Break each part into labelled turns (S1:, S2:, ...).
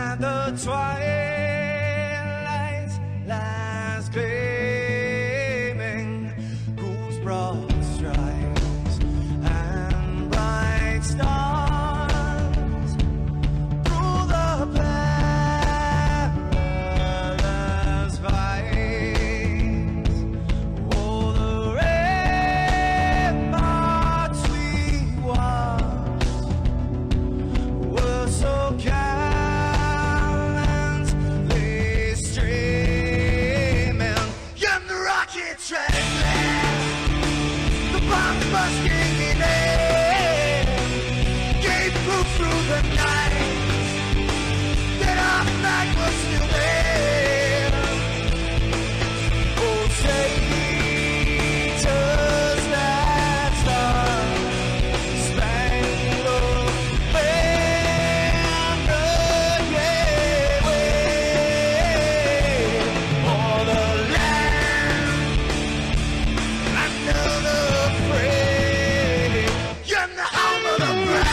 S1: And the twilight lies gleaming, whose broad stripes and bright stars through the perilous fights. Oh, the ramparts we watched were so gallantly streaming, and the rocket treadless, the bombs bursting in air, gave proof through the night that our flag was still there. Oh, traitors that star-spangled banner gave way for the land under the fray, and the home of the brave.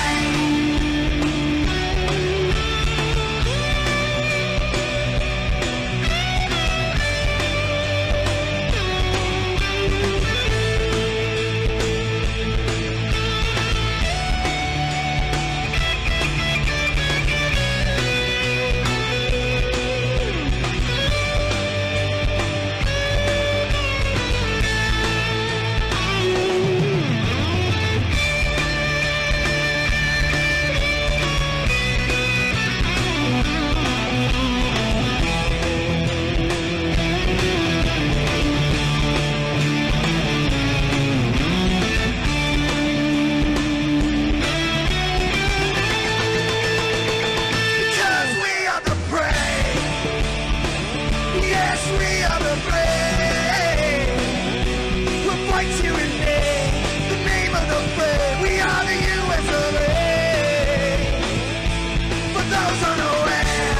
S1: Because we are the brave. Yes, we are the brave. We'll fight you in the name of the brave. We are the US of A. For those unaware,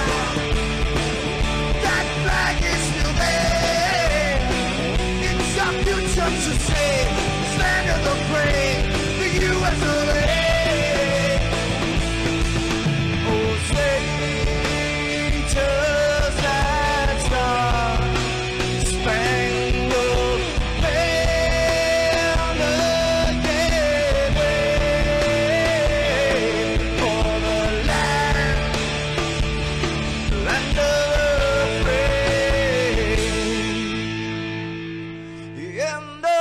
S1: that flag is still there. It's our future to save. Stand of the brave, the US of A. Oh, traitors that star-spangled banner gave way for the land of the free, and the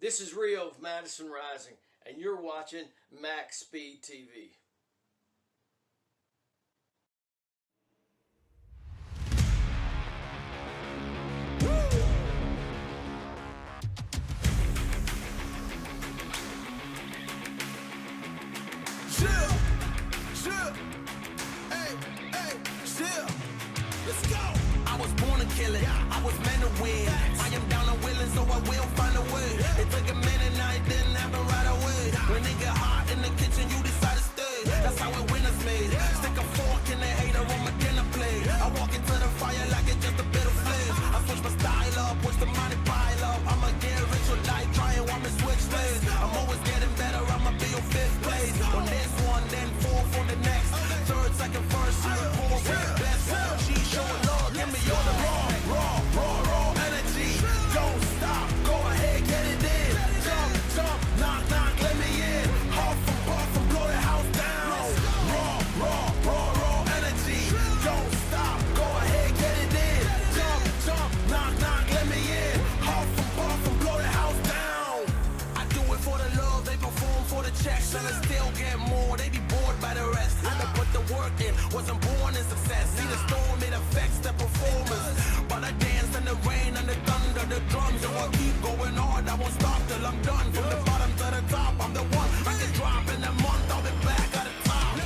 S2: This is Rio of Madison Rising, and you're watching Maxspeedtv.
S3: Let's go. I was born to kill it. I was meant to win. I am down and willing, so I will find a way. It took a minute, I didn't have to right away. When it get hot in the kitchen, you decide to stay. That's how it winners made. Stick a fork in the hater on my dinner plate. I walk into the fire like it's just a bit of flames. I switch my style up, watch the money pile up. I'ma get rich or die trying, want me switch lanes. I'm always getting better, I'ma be on 5th place. On this one, then 4th on the next. 3rd, 2nd, 1st, 4th, best. She showing love, give me all the raw energy. Don't stop, go ahead, get it in. Jump, knock, let me in. Huff and blow the house down. Raw energy. Don't stop, go ahead, get it in. Jump, knock, let me in. Huff and blow the house down. I do it for the love, they perform for the checks, and I still get more. They be bored by the rest. I done put the work in, wasn't born in success. See the storm, it affects the performance. But I dance in the rain and the thunder, the drums. So I keep going hard, I won't stop till I'm done. From the bottom to the top, I'm the one. I can drop in a month, I'll be back at the top.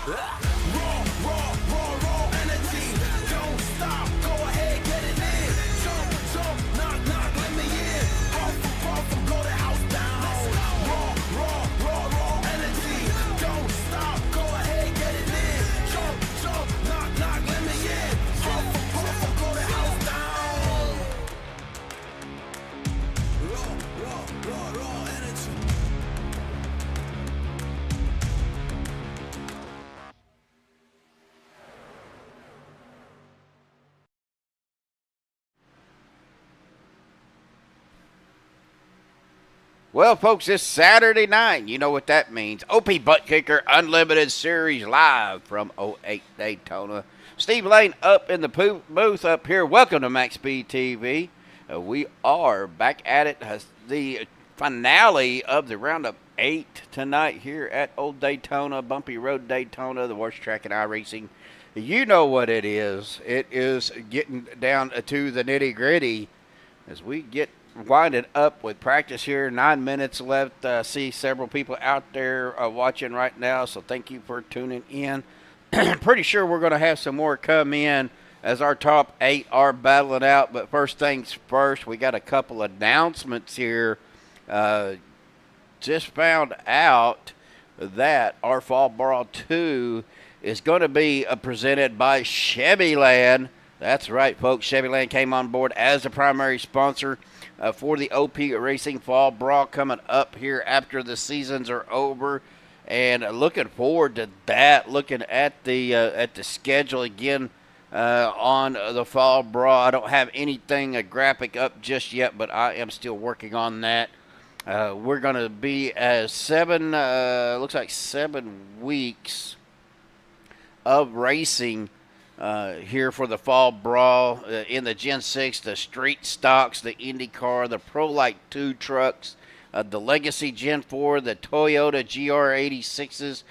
S3: Raw energy. Don't stop, go ahead, get it in. Jump, knock, let me in. Puff, blow the house down. Raw energy. Don't stop, go ahead, get it in. Jump, knock, let me in. Puff, blow the house down. Raw energy.
S4: Well, folks, it's Saturday night. You know what that means. OP Buttkicker Unlimited Series live from 08 Daytona. Steve Lane up in the booth up here. Welcome to Maxspeedtv. We are back at it. The finale of the Roundup 8 tonight here at Old Daytona, Bumpy Road Daytona, the worst track in iRacing. You know what it is. It is getting down to the nitty-gritty as we get winding up with practice here. 9 minutes left. See several people out there watching right now, so thank you for tuning in. Pretty sure we're going to have some more come in as our top 8 are battling out, but first things first, we got a couple announcements here. Just found out that our Fall Brawl 2 is going to be presented by Chevyland. That's right, folks. Chevyland came on board as the primary sponsor for the OP Racing Fall Brawl coming up here after the seasons are over, and looking forward to that. Looking at the schedule again on the Fall Brawl. I don't have anything graphic up just yet, but I am still working on that. We're going to be looks like 7 weeks of racing here for the Fall Brawl in the Gen 6, the Street Stocks, the IndyCar, the Pro Light 2 trucks, the Legacy Gen 4, the Toyota GR86s,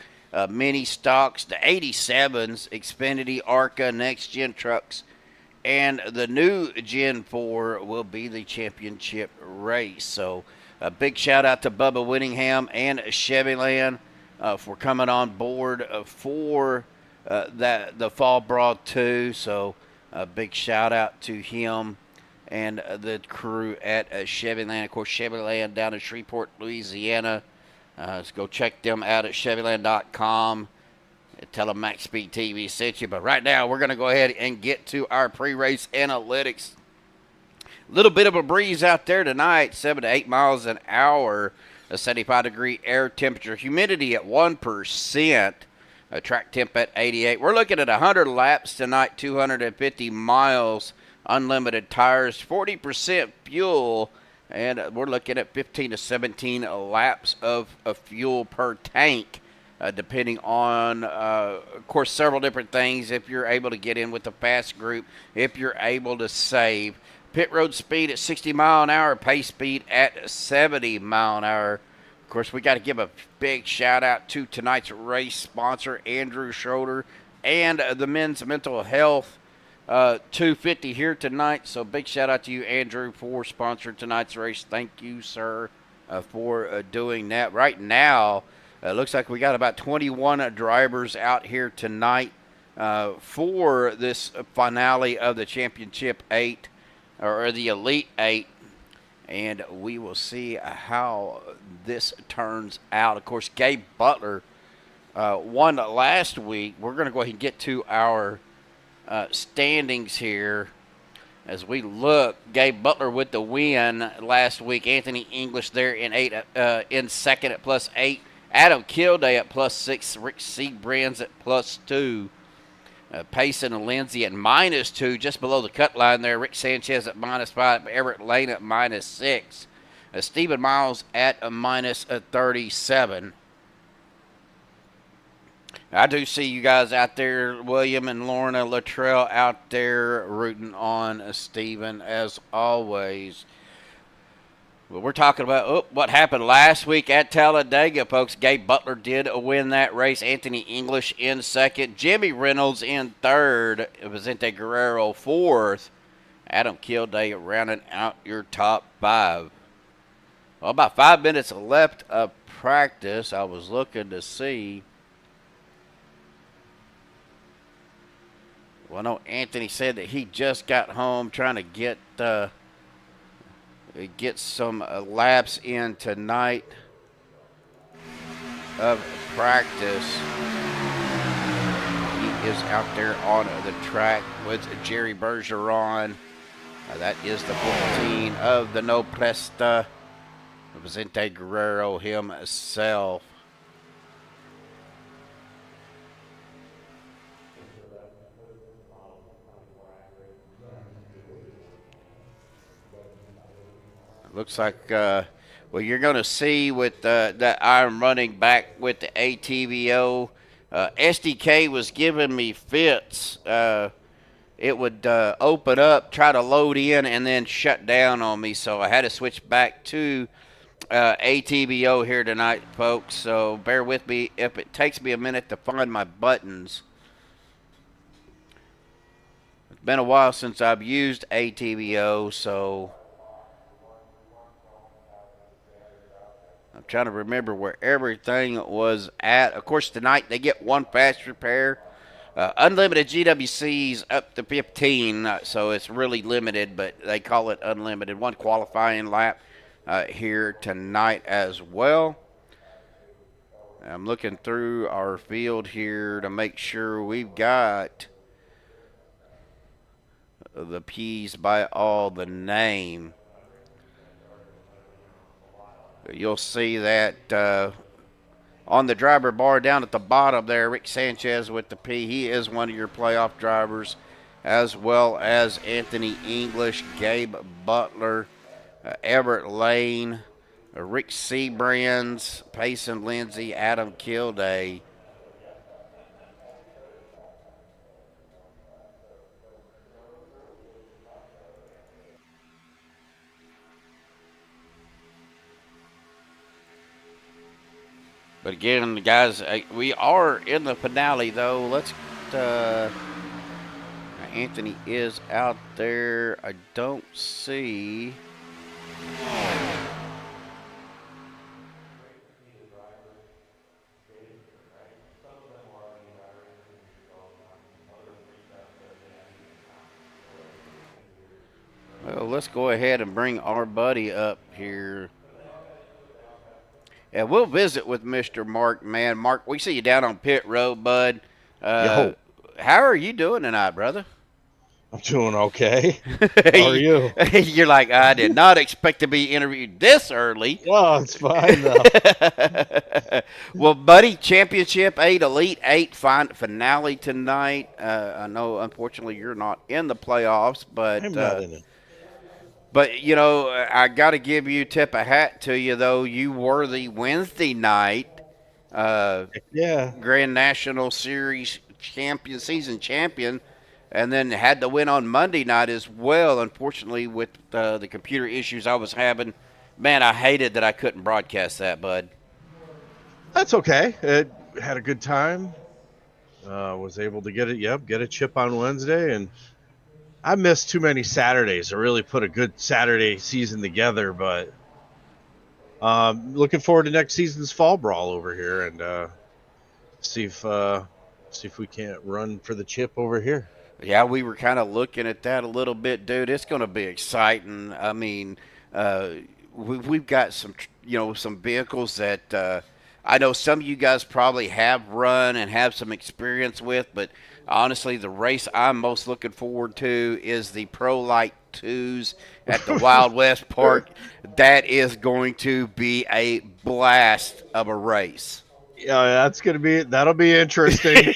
S4: Mini Stocks, the 87s, Xfinity, ARCA, Next Gen trucks, and the new Gen 4 will be the championship race. So a big shout out to Bubba Whittingham and Chevyland for coming on board for the Fall Brawl 2, so a big shout out to him and the crew at Chevyland. Of course, Chevyland down in Shreveport, Louisiana. Let's go check them out at Chevyland.com. Tell them Maxspeedtv sent you. But right now, we're going to go ahead and get to our pre-race analytics. A little bit of a breeze out there tonight, 7 to 8 miles an hour, a 75-degree air temperature, humidity at 1%. Track temp at 88. We're looking at 100 laps tonight, 250 miles, unlimited tires, 40% fuel, and we're looking at 15 to 17 laps of fuel per tank, depending on, of course, several different things. If you're able to get in with the fast group, if you're able to save. Pit road speed at 60 mile an hour, pace speed at 70 mile an hour. Of course, we got to give a big shout out to tonight's race sponsor, Andrew Schroeder, and the Men's Mental Health 250 here tonight. So big shout out to you, Andrew, for sponsoring tonight's race. Thank you, sir, for doing that. Right now, it looks like we got about 21 drivers out here tonight for this finale of the Championship 8, or the Elite 8. And we will see how this turns out. Of course, Gabe Butler won last week. We're going to go ahead and get to our standings here as we look. Gabe Butler with the win last week. Anthony English there in second at +8. Adam Kilday at +6. Rick Siebrands at +2. Payson Lindsay at -2, just below the cut line there. Rick Sanchez at -5. Everrett Lane at -6. Stephen Miles at -37. I do see you guys out there, William and Lorna Luttrell out there rooting on Stephen as always. Well, we're talking about what happened last week at Talladega, folks. Gabe Butler did win that race. Anthony English in second. Jimmy Reynolds in third. Vicente Guerrero fourth. Adam Kilday rounding out your top 5. Well, about 5 minutes left of practice. I was looking to see Well, no, Anthony said that he just got home trying to get some laps in tonight of practice. He is out there on the track with Jerry Bergeron. That is the 14 of the No Presta, Vicente Guerrero himself. Looks like, well, you're going to see with that I'm running back with the ATVO. SDK was giving me fits. It would open up, try to load in, and then shut down on me. So I had to switch back to ATVO here tonight, folks. So bear with me if it takes me a minute to find my buttons. It's been a while since I've used ATVO, so I'm trying to remember where everything was at. Of course, tonight they get one fast repair. Unlimited GWCs up to 15, so it's really limited, but they call it unlimited. One qualifying lap here tonight as well. I'm looking through our field here to make sure we've got the P's by all the name. You'll see that on the driver bar down at the bottom there, Rick Sanchez with the P. He is one of your playoff drivers, as well as Anthony English, Gabe Butler, Everrett Lane, Rick Siebrands, Payson Lindsay, Adam Kilday. But again, guys, we are in the finale, though. Let's. Anthony is out there. I don't see. Well, let's go ahead and bring our buddy up here. And we'll visit with Mr. Mark, man. Mark, we see you down on pit road, bud. How are you doing tonight, brother?
S5: I'm doing okay. How are you?
S4: You're like, I did not expect to be interviewed this early.
S5: Oh, it's fine, though.
S4: Well, buddy, Championship 8, Elite 8 finale tonight. I know, unfortunately, you're not in the playoffs, but
S5: I'm not in it.
S4: But, you know, I got to give you tip a hat to you, though. You were the Wednesday night Grand National Series champion, season champion, and then had to win on Monday night as well. Unfortunately, with the computer issues I was having, man, I hated that I couldn't broadcast that, bud.
S5: That's okay. It had a good time. Was able to get a chip on Wednesday, and I missed too many Saturdays to really put a good Saturday season together, but looking forward to next season's fall brawl over here and see if we can't run for the chip over here.
S4: Yeah, we were kind of looking at that a little bit, dude. It's going to be exciting. I mean, we've got some vehicles that I know some of you guys probably have run and have some experience with, but honestly, the race I'm most looking forward to is the Pro Light 2s at the Wild West Park. That is going to be a blast of a race.
S5: Yeah, that'll be interesting.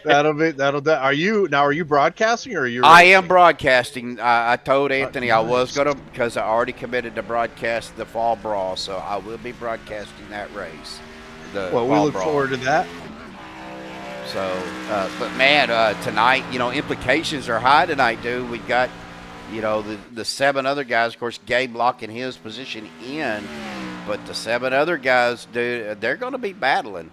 S5: Are you broadcasting or are you racing?
S4: I am broadcasting. I told Anthony I was going to, because I already committed to broadcast the fall brawl, so I will be broadcasting that race.
S5: Well, we look forward to that.
S4: So, but man, tonight, implications are high tonight, dude. We got, the 7 other guys, of course, Gabe locking his position in, but the 7 other guys, dude, they're going to be battling.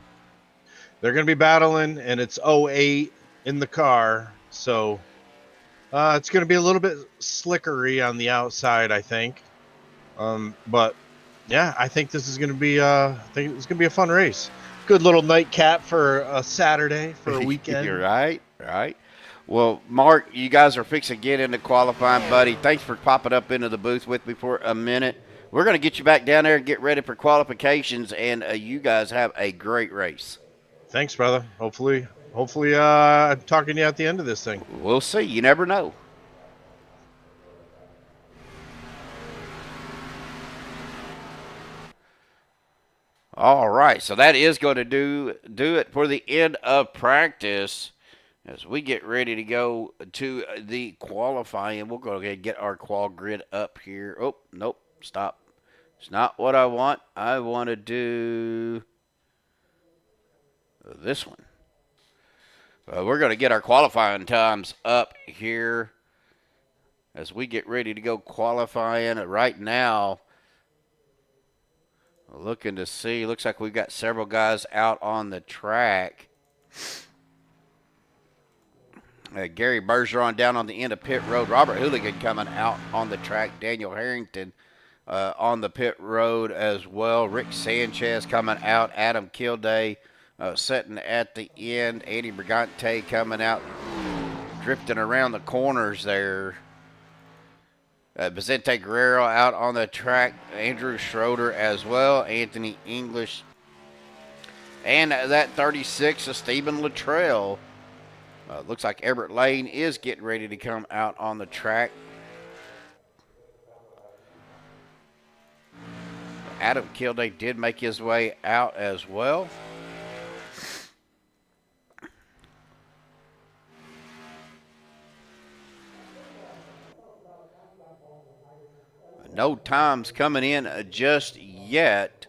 S5: They're going to be battling, and it's 08 in the car, so it's going to be a little bit slickery on the outside, I think. But yeah, I think this is going to be a fun race. Good little nightcap for a Saturday, for a weekend.
S4: You're right. Well, Mark, you guys are fixing to get into qualifying, buddy. Thanks for popping up into the booth with me for a minute. We're going to get you back down there and get ready for qualifications, and you guys have a great race.
S5: Thanks, brother. Hopefully, I'm talking to you at the end of this thing.
S4: We'll see. You never know. All right, so that is going to do it for the end of practice. As we get ready to go to the qualifying, we'll go ahead and get our qual grid up here. Oh, nope, stop. It's not what I want. I want to do this one. We're going to get our qualifying times up here as we get ready to go qualifying. Right now, looking to see, looks like we've got several guys out on the track. Gary Bergeron down on the end of pit road. Robert Hooligan coming out on the track. Daniel Harrington on the pit road as well. Rick Sanchez coming out. Adam Kilday sitting at the end. Andy Brigante coming out, drifting around the corners there. Vicente Guerrero out on the track. Andrew Schroeder as well. Anthony English. And that 36 is Stephen Luttrell. Looks like Everrett Lane is getting ready to come out on the track. Adam Kilday did make his way out as well. No times coming in just yet,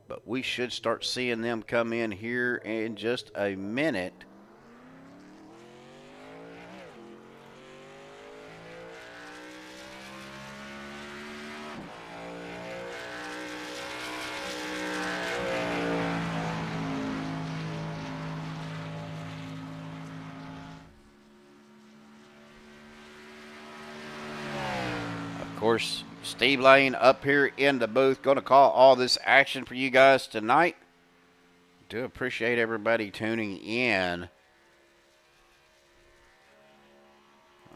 S4: but we should start seeing them come in here in just a minute. Of course, Steve Lane up here in the booth, going to call all this action for you guys tonight. Do appreciate everybody tuning in.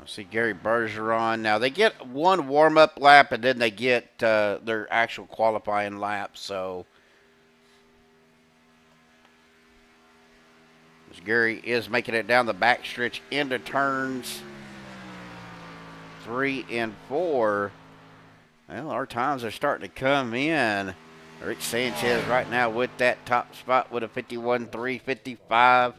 S4: I see Gary Bergeron. Now, they get one warm-up lap, and then they get their actual qualifying lap. So, as Gary is making it down the backstretch into turns 3 and 4. Well, our times are starting to come in. Rick Sanchez right now with that top spot with a 51.355.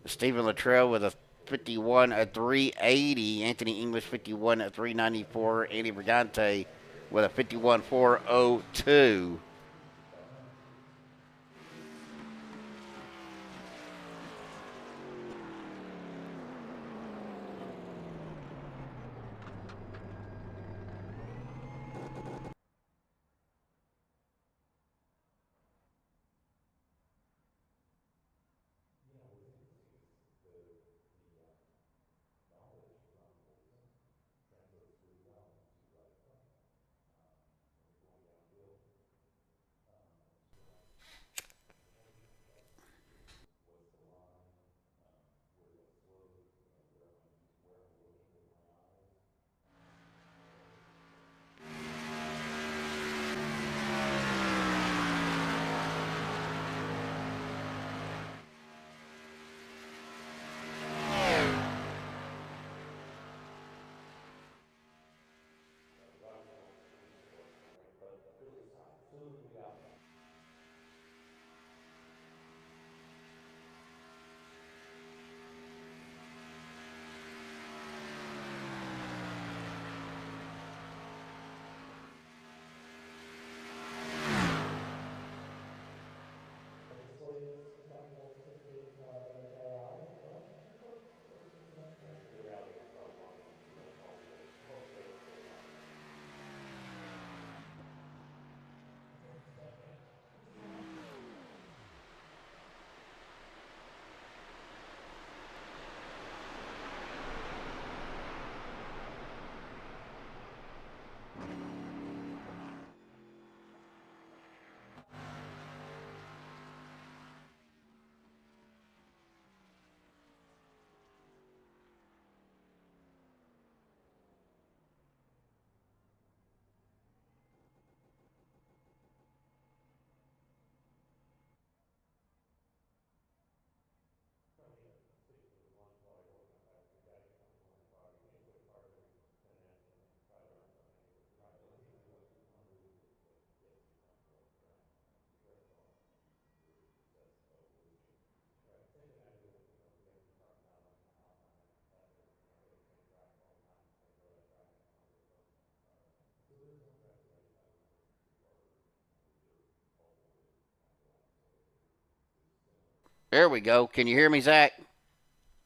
S4: Stephen Luttrell with a 51.380. Anthony English 51.394. Andy Brigante with a 51.402. There we go. Can you hear me, Zach?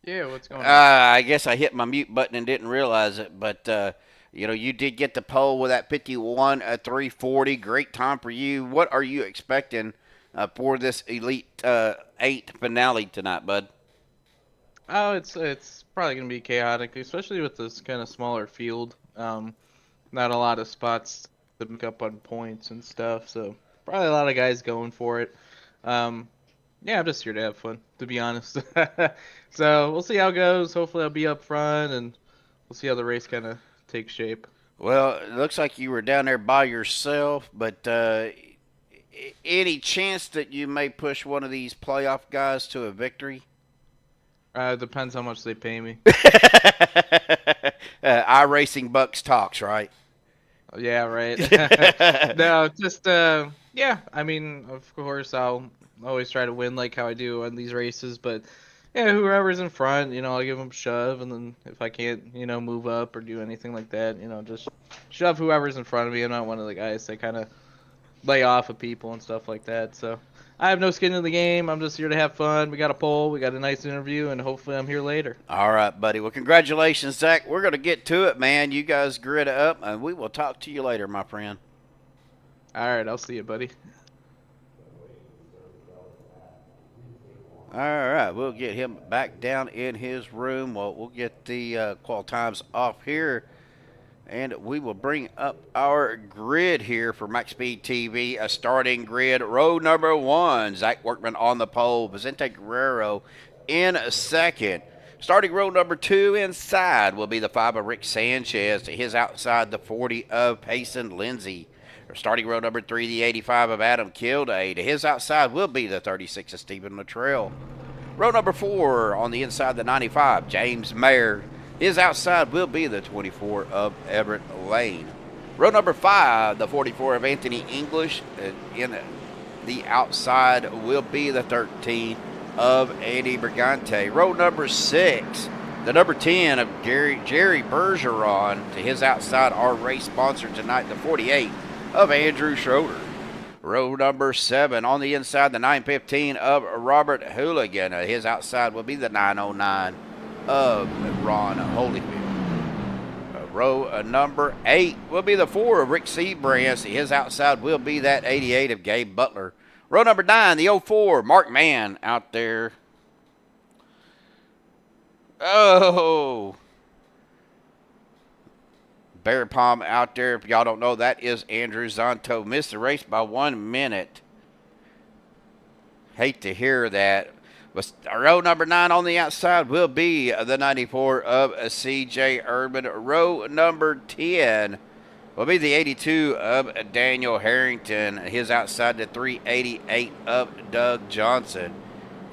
S6: Yeah, what's going on?
S4: I guess I hit my mute button and didn't realize it, but you did get the pole with that 51 340. Great time for you. What are you expecting for this Elite 8 finale tonight, bud?
S6: Oh, it's probably gonna be chaotic, especially with this kind of smaller field. Not a lot of spots to pick up on points and stuff, so probably a lot of guys going for it. Yeah, I'm just here to have fun, to be honest. So we'll see how it goes. Hopefully I'll be up front, and we'll see how the race kind of takes shape.
S4: Well, it looks like you were down there by yourself, but any chance that you may push one of these playoff guys to a victory?
S6: Depends how much they pay me.
S4: iRacing Bucks talks, right?
S6: Yeah, right. No, just yeah. I mean, of course, I'll always try to win like how I do on these races, but yeah, whoever's in front, I'll give them a shove, and then if I can't, move up or do anything like that, just shove whoever's in front of me. I'm not one of the guys that kind of lay off of people and stuff like that. So I have no skin in the game. I'm just here to have fun. We got a poll. We got a nice interview, and hopefully I'm here later.
S4: All right, buddy. Well, congratulations, Zach. We're going to get to it, man. You guys grit up, and we will talk to you later, my friend.
S6: All right, I'll see you, buddy.
S4: All right, we'll get him back down in his room. Well, we'll get the qual times off here, and we will bring up our grid here for MaxSpeedTV. A starting grid, row number 1, Zach Workman on the pole, Vicente Guerrero in second. Starting row number 2 inside will be the 5 of Rick Sanchez. To his outside, the 40 of Payson Lindsay. Starting row number 3, the 85 of Adam Kilday. To his outside will be the 36 of Stephen Luttrell. Row number 4 on the inside, the 95, James Mayer. His outside will be the 24 of Everrett Lane. Row number 5, the 44 of Anthony English. In the outside will be the 13 of Andy Brigante. Row number 6, the number 10 of Jerry Bergeron. To his outside, our race sponsor tonight, the 48 of Andrew Schroeder. Row number 7 on the inside, the 915 of Robert Hooligan. His outside will be the 909 of Ron Holyfield. Row number 8 will be the 4 of Rick Siebrands. His outside will be that 88 of Gabe Butler. Row number 9, the 04, Mark Mann out there. Oh, Bear Palm out there. If y'all don't know, that is Andrew Zonto. Missed the race by 1 minute. Hate to hear that. But row number 9 on the outside will be the 94 of CJ Urban. Row number 10 will be the 82 of Daniel Harrington. His outside, the 388 of Doug Johnson.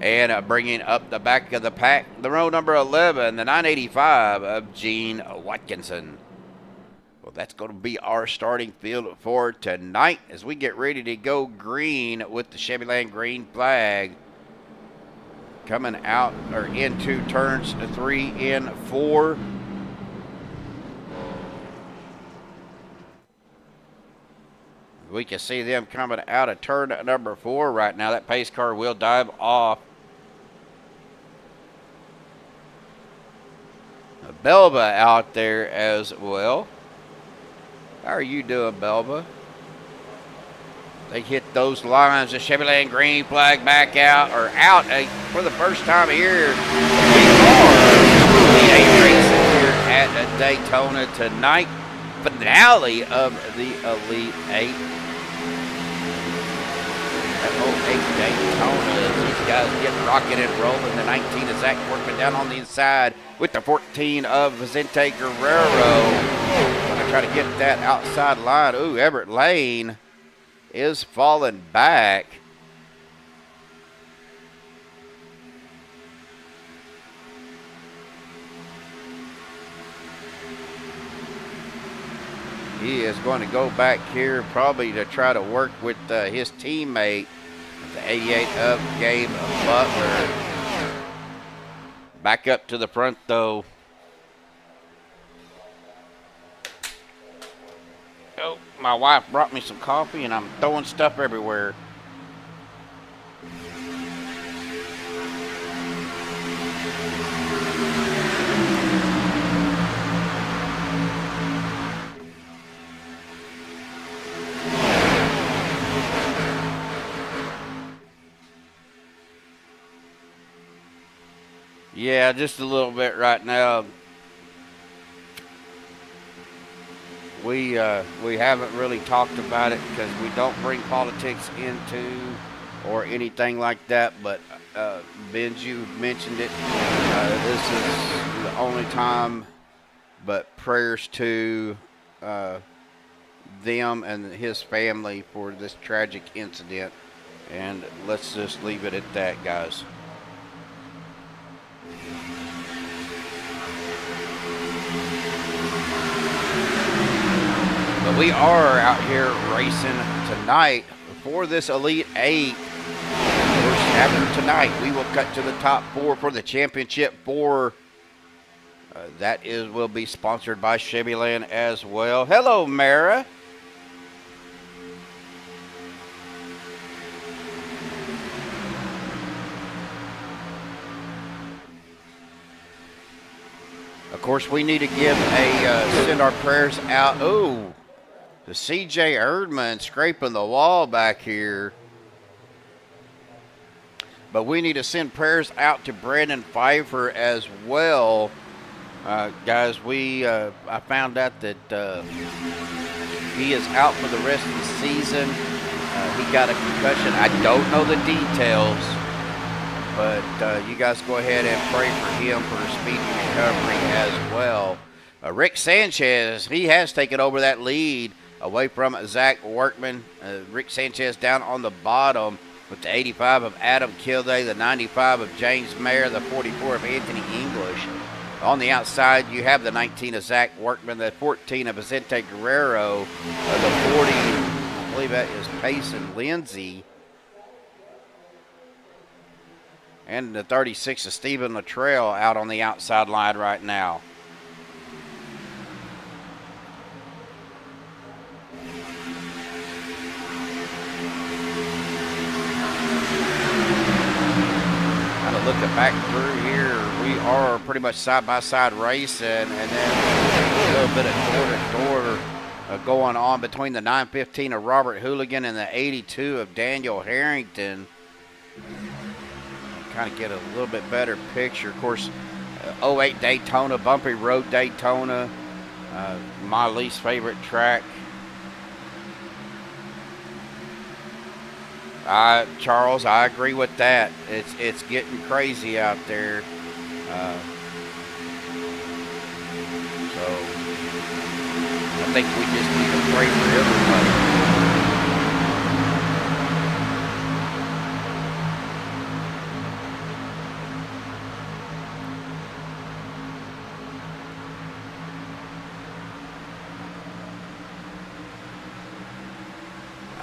S4: And bringing up the back of the pack, the row number 11, the 985 of Gene Watkinson. Well, that's going to be our starting field for tonight as we get ready to go green with the Chevyland green flag. Coming out or into turns 3 and 4. We can see them coming out of turn number 4 right now. That pace car will dive off. Belva out there as well. How are you doing, Belva? They hit those lines. The Chevyland green flag back out, or out for the first time here. We are the 8 racing here at Daytona tonight. Finale of the Elite 8. That 08 Daytona. These guys getting rocking and rolling. The 19 is Zach Workman down on the inside with the 14 of Vicente Guerrero. Gonna try to get that outside line. Ooh, Everrett Lane is falling back. He is going to go back here probably to try to work with his teammate, the 88 of Gabe Butler. Back up to the front though. Oh, my wife brought me some coffee and I'm throwing stuff everywhere. Yeah, just a little bit right now. We haven't really talked about it because we don't bring politics into or anything like that. But Ben, you mentioned it. This is the only time. But prayers to them and his family for this tragic incident. And let's just leave it at that, guys. But we are out here racing tonight for this Elite 8. Of course, after tonight, we will cut to the top 4 for the Championship 4. That will be sponsored by Chevyland as well. Hello, Mara. Of course, we need to give send our prayers out. Oh, the CJ Erdman scraping the wall back here. But we need to send prayers out to Brandon Pfeiffer as well. Guys, I found out that he is out for the rest of the season. He got a concussion. I don't know the details, but you guys go ahead and pray for him for a speedy recovery as well. Rick Sanchez, he has taken over that lead away from Zach Workman. Rick Sanchez down on the bottom with the 85 of Adam Kilday, the 95 of James Mayer, the 44 of Anthony English. On the outside, you have the 19 of Zach Workman, the 14 of Vicente Guerrero, the 40, I believe that is Payson Lindsay, and the 36 of Stephen Luttrell out on the outside line right now. Looking back through here, we are pretty much side-by-side racing, and then a little bit of door-to-door going on between the 915 of Robert Hooligan and the 82 of Daniel Harrington. Kind of get a little bit better picture. Of course, 08 Daytona, Bumpy Road Daytona, my least favorite track. Charles, I agree with that. It's getting crazy out there. So I think we just need to pray for everybody.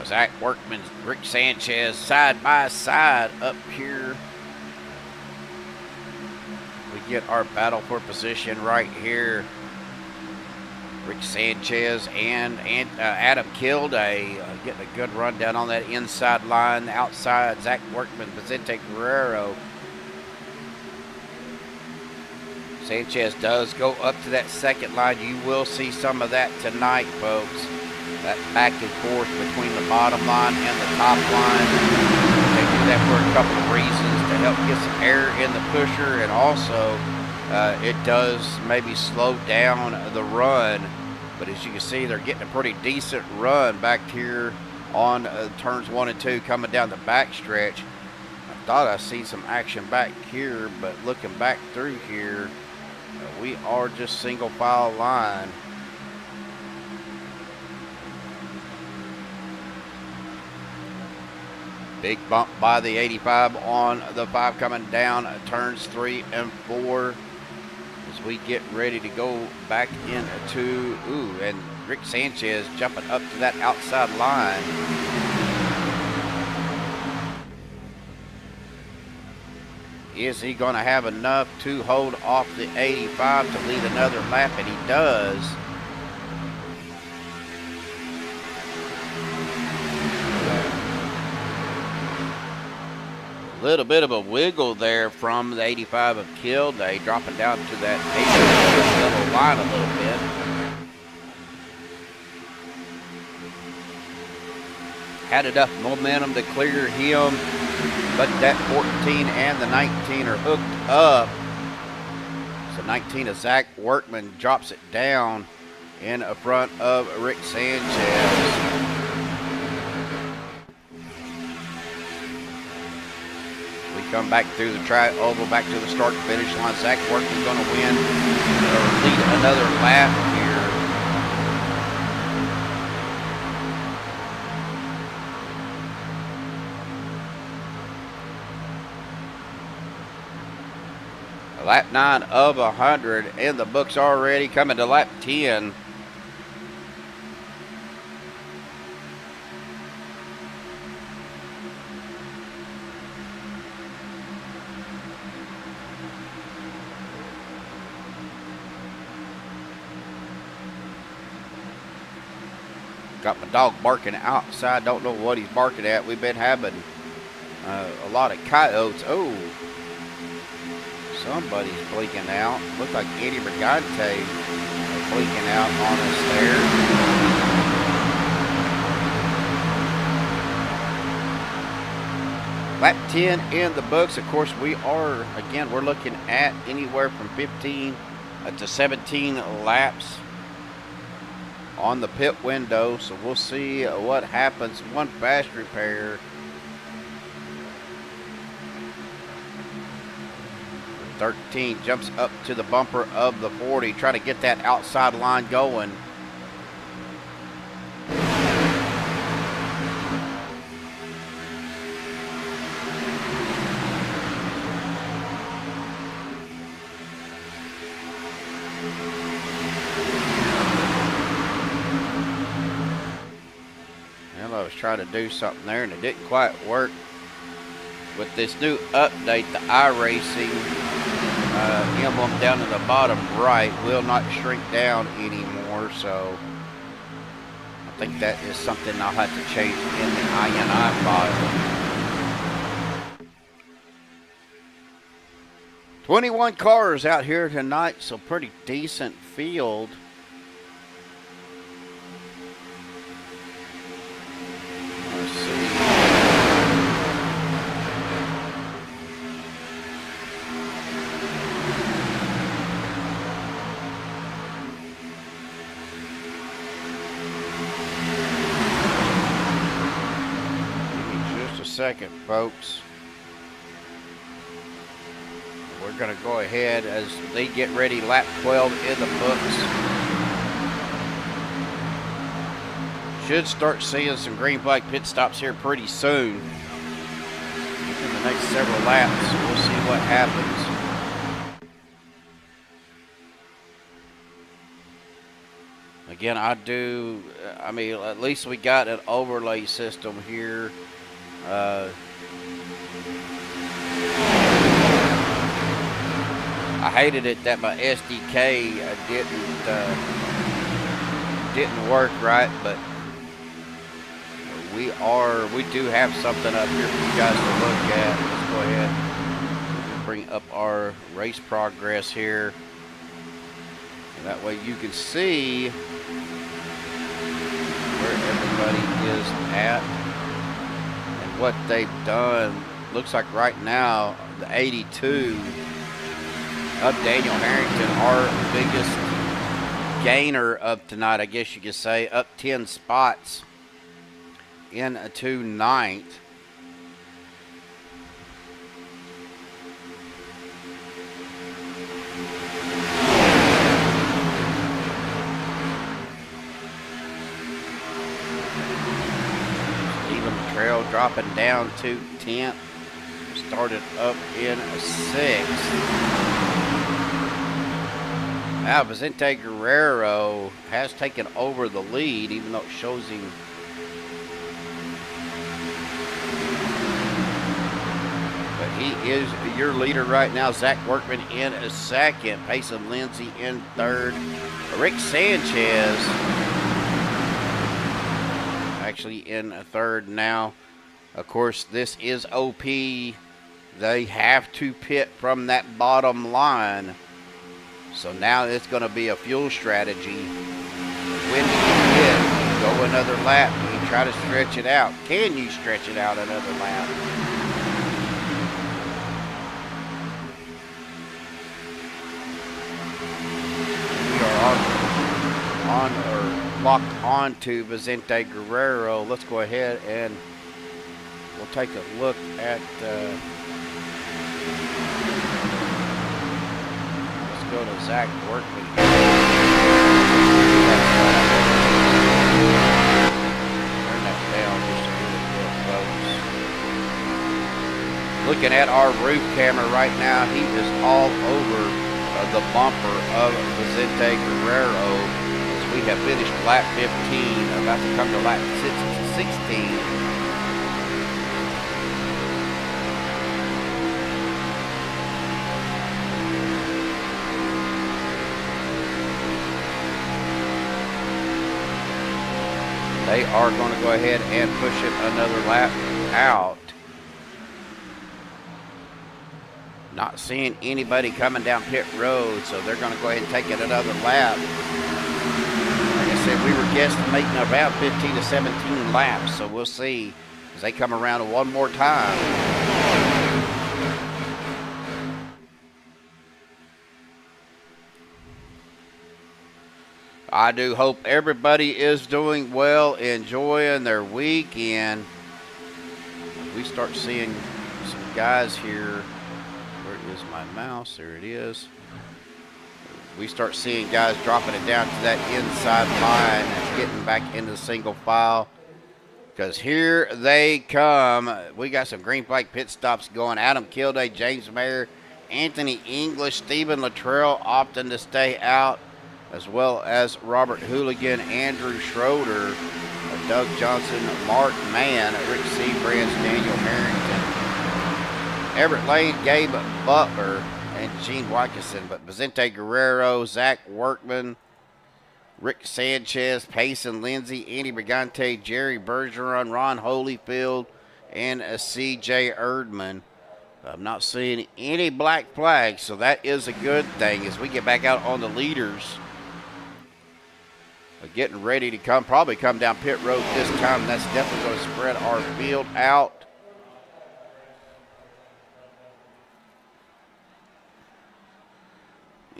S4: Zach Workman, Rick Sanchez, side by side up here. We get our battle for position right here. Rick Sanchez and Adam Kilday getting a good run down on that inside line. Outside, Zach Workman, Vicente Guerrero. Sanchez does go up to that second line. You will see some of that tonight, folks. That back and forth between the bottom line and the top line. They do that for a couple of reasons, to help get some air in the pusher, and also it does maybe slow down the run. But as you can see, they're getting a pretty decent run back here on turns 1 and 2 coming down the back stretch. I thought I seen some action back here, but looking back through here, we are just single file line. Big bump by the 85 on the 5 coming down turns 3 and 4 as we get ready to go back into, and Rick Sanchez jumping up to that outside line. Is he going to have enough to hold off the 85 to lead another lap? And he does. A little bit of a wiggle there from the 85 of Kilday, dropping down to that 8 yellow line a little bit. Had enough momentum to clear him, but that 14 and the 19 are hooked up. So 19 of Zach Workman drops it down in front of Rick Sanchez. We come back through the tri-oval, back to the start finish line. Zach Workman's going to win or lead another lap here. Lap 9 of 100 in the books already, coming to lap 10. Got my dog barking outside. Don't know what he's barking at. We've been having a lot of coyotes. Oh, somebody's blinking out. Looks like Eddie Brigante blinking out on us there. Lap 10 in the books. Of course, we are, again, we're looking at anywhere from 15 to 17 laps on the pit window, so we'll see what happens. One fast repair. 13 jumps up to the bumper of the 40, trying to get that outside line going. I was trying to do something there and it didn't quite work. With this new update, the iRacing emblem down in the bottom right will not shrink down anymore, so I think that is something I'll have to change in the INI file. 21 cars out here tonight, so pretty decent field. Let's see. Second, folks. We're going to go ahead as they get ready. Lap 12 in the books. Should start seeing some green flag pit stops here pretty soon. In the next several laps, we'll see what happens. Again, I mean, at least we got an overlay system here. I hated it that my SDK didn't work right, but we do have something up here for you guys to look at. Let's go ahead and bring up our race progress here, and that way you can see where everybody is at. What they've done. Looks like right now the 82 of Daniel Harrington, our biggest gainer of tonight, I guess you could say, up 10 spots into ninth. Trail dropping down to 10th, started up in 6th. Now Vicente Guerrero has taken over the lead, even though it shows him. But he is your leader right now. Zach Workman in a second, Payson Lindsay in third, Rick Sanchez actually in a third now. Of course, this is OP they have to pit from that bottom line. So now it's going to be a fuel strategy. When do you pit? Go another lap. Do you try to stretch it out? Can you stretch it out another lap? We are on or locked on to Vicente Guerrero. Let's go ahead and we'll take a look at let's go to Zach Workman. Turn that down just a little bit, folks. Looking at our roof camera right now, he is all over the bumper of Vicente Guerrero. We have finished lap 15, about to come to lap 16. They are going to go ahead and push it another lap out. Not seeing anybody coming down pit road, so they're going to go ahead and take it another lap. Said we were guesstimating about 15 to 17 laps, so we'll see as they come around one more time. I do hope everybody is doing well, enjoying their weekend. We start seeing some guys here. Where is my mouse? There it is. We start seeing guys dropping it down to that inside line and getting back into single file. Because here they come. We got some green flag pit stops going. Adam Kilday, James Mayer, Anthony English, Stephen Luttrell opting to stay out, as well as Robert Hooligan, Andrew Schroeder, Doug Johnson, Mark Mann, Rick Siebrands, Daniel Harrington, Everrett Lane, Gabe Butler, and Gene Wykeson, but Vicente Guerrero, Zach Workman, Rick Sanchez, Payson Lindsay, Andy Brigante, Jerry Bergeron, Ron Holyfield, and C.J. Erdman. I'm not seeing any black flags, so that is a good thing as we get back out on the leaders. Getting ready to probably come down pit road this time. That's definitely going to spread our field out.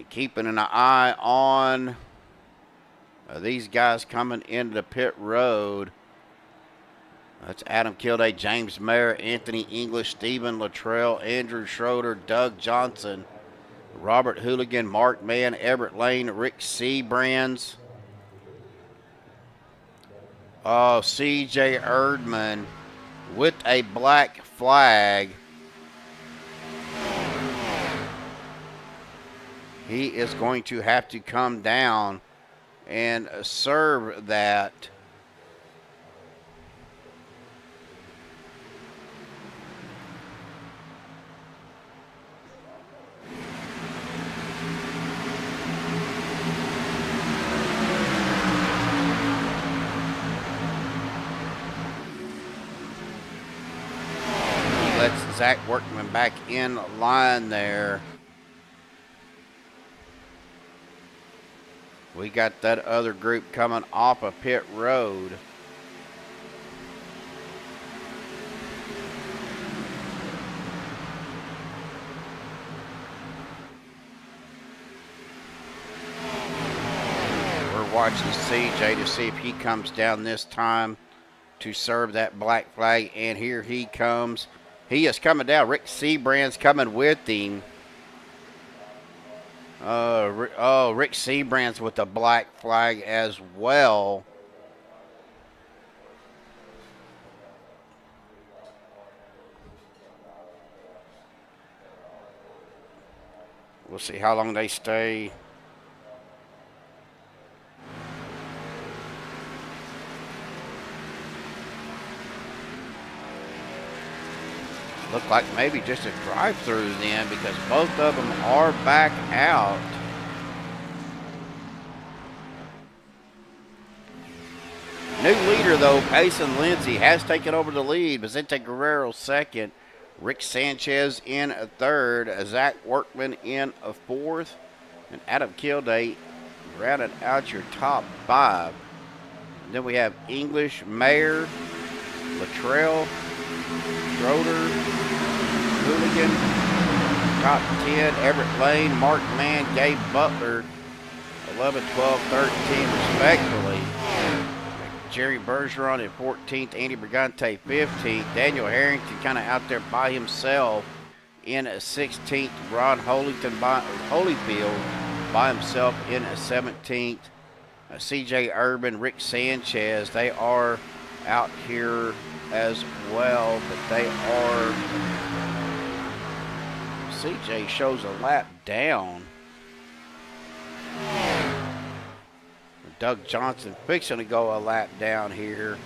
S4: Keeping an eye on these guys coming into the pit road. That's Adam Kilday, James Mayer, Anthony English, Stephen Luttrell, Andrew Schroeder, Doug Johnson, Robert Hooligan, Mark Mann, Everrett Lane, Rick Siebrands, C.J. Erdman with a black flag. He is going to have to come down and serve that. He lets Zach Workman back in line there. We got that other group coming off of pit road. We're watching CJ to see if he comes down this time to serve that black flag. And here he comes. He is coming down. Rick Siebrands coming with him. Rick Siebrands with the black flag as well. We'll see how long they stay. Look like maybe just a drive-through then, because both of them are back out. New leader though, Payson Lindsay has taken over the lead. Vicente Guerrero second. Rick Sanchez in a third. Zach Workman in a fourth. And Adam Kilday rounded out your top 5. And then we have English, Mayer, Luttrell, Schroeder, Hooligan, top 10, Everrett Lane, Mark Mann, Gabe Butler, 11, 12, 13 respectively. Jerry Bergeron at 14th, Andy Brigante 15th, Daniel Harrington kind of out there by himself in a 16th, Ron Holyfield by himself in a 17th, CJ Urban, Rick Sanchez, they are out here as well, but they are, CJ shows a lap down. Doug Johnson fixing to go a lap down here.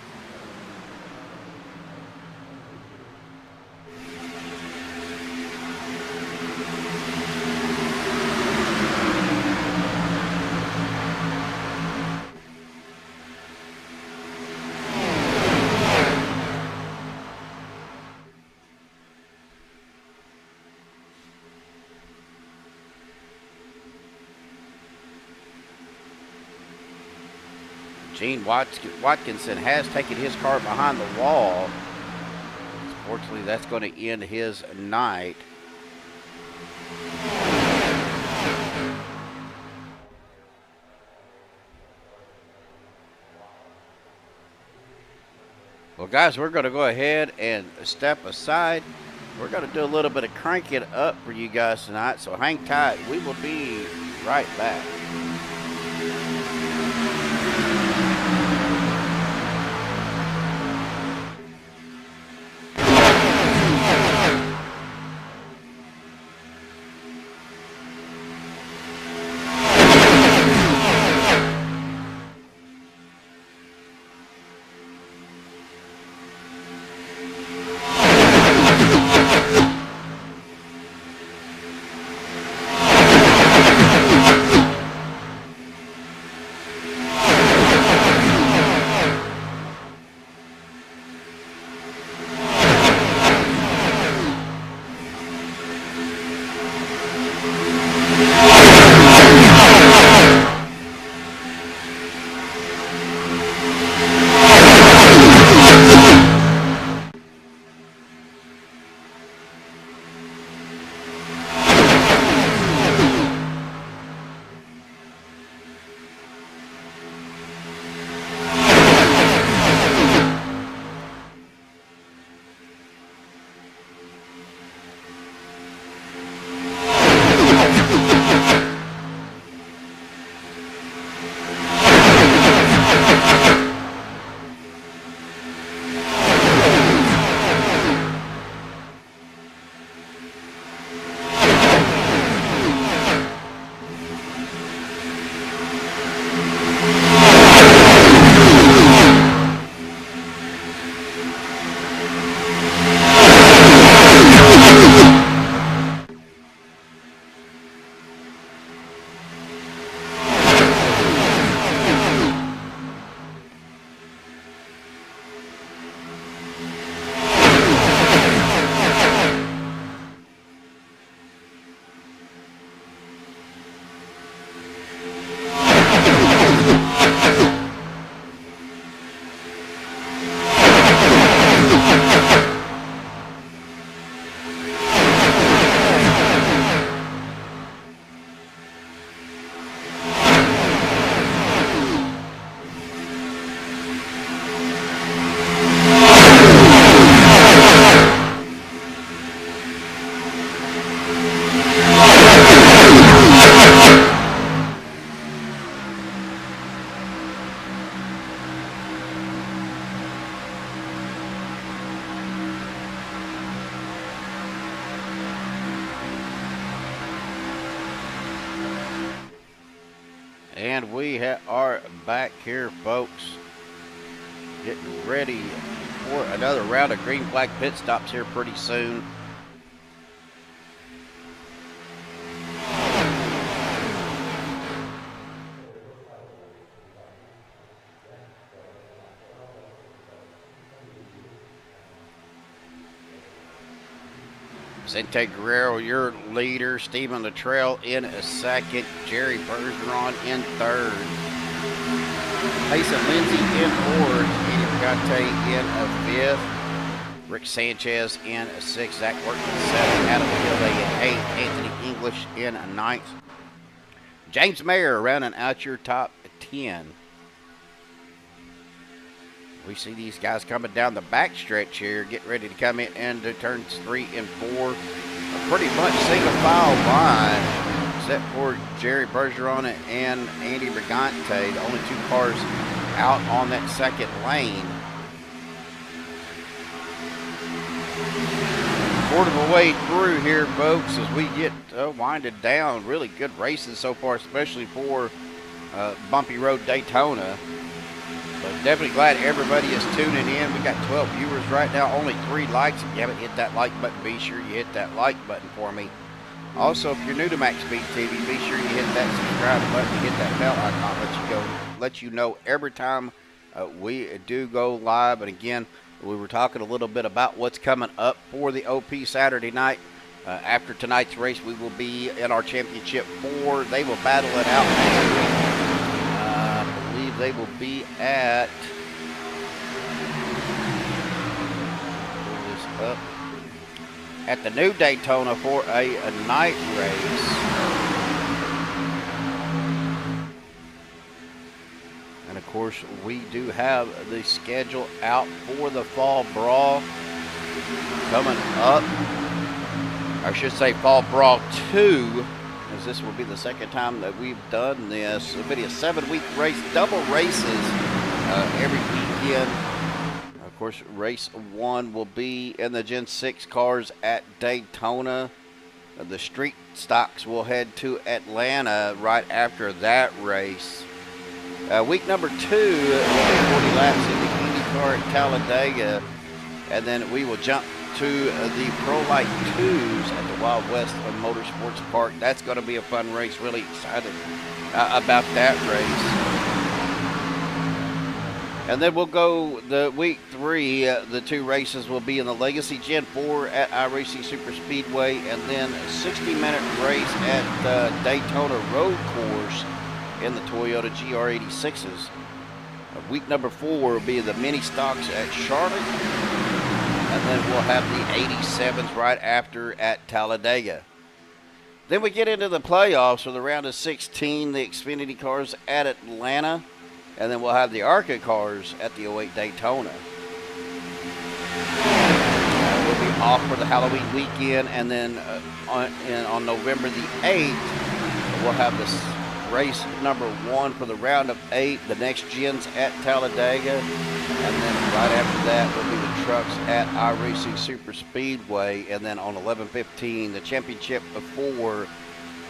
S4: Gene Watkinson has taken his car behind the wall. Unfortunately, that's going to end his night. Well, guys, we're going to go ahead and step aside. We're going to do a little bit of cranking up for you guys tonight, so hang tight. We will be right back. And we are back here, folks, getting ready for another round of green flag pit stops here pretty soon. Vicente Guerrero, your leader. Stephen Luttrell in a second. Jerry Bergeron in third. Payson Lindsay in fourth. Eddie Brigante in a fifth. Rick Sanchez in a sixth. Zach Workman seventh. Adam Kilday in eighth. Anthony English in a ninth. James Mayer rounding out your top 10. We see these guys coming down the backstretch here, getting ready to come in into turns 3 and 4. A pretty much single file line, except for Jerry Bergeron and Andy Brigante, the only 2 cars out on that second lane. Quarter of the way through here, folks, as we get winded down. Really good races so far, especially for Bumpy Road Daytona. But definitely glad everybody is tuning in. We got 12 viewers right now, only 3 likes. If you haven't hit that like button, be sure you hit that like button for me. Also, if you're new to MaxSpeedtv, be sure you hit that subscribe button, hit that bell icon, let you know every time we do go live. And again, we were talking a little bit about what's coming up for the OP Saturday night. After tonight's race, we will be in our championship 4. They will battle it out next week. I believe they will be at, pull this up, at the new Daytona for a night race. And of course, we do have the schedule out for the Fall Brawl coming up. I should say Fall Brawl 2, as this will be the second time that we've done this. It'll be a 7-week race, double races every weekend. Of course, race 1 will be in the Gen 6 cars at Daytona. The street stocks will head to Atlanta right after that race. Week number 2 will be 40 laps in the IndyCar at Talladega, and then we will jump to the Pro Light 2s at the Wild West Motorsports Park. That's going to be a fun race. Really excited about that race. And then we'll go the week 3. The 2 races will be in the Legacy Gen 4 at iRacing Super Speedway, and then a 60-minute race at the Daytona Road Course in the Toyota GR86s. Week number 4 will be the mini stocks at Charlotte, and then we'll have the 87s right after at Talladega. Then we get into the playoffs for the round of 16, the Xfinity cars at Atlanta, and then we'll have the ARCA cars at the 08 Daytona. We'll be off for the Halloween weekend, and then on November the 8th, we'll have this race number 1 for the round of 8, the next gens at Talladega, and then right after that will be the trucks at iRacing Super Speedway, and then on 11/15, the championship of 4.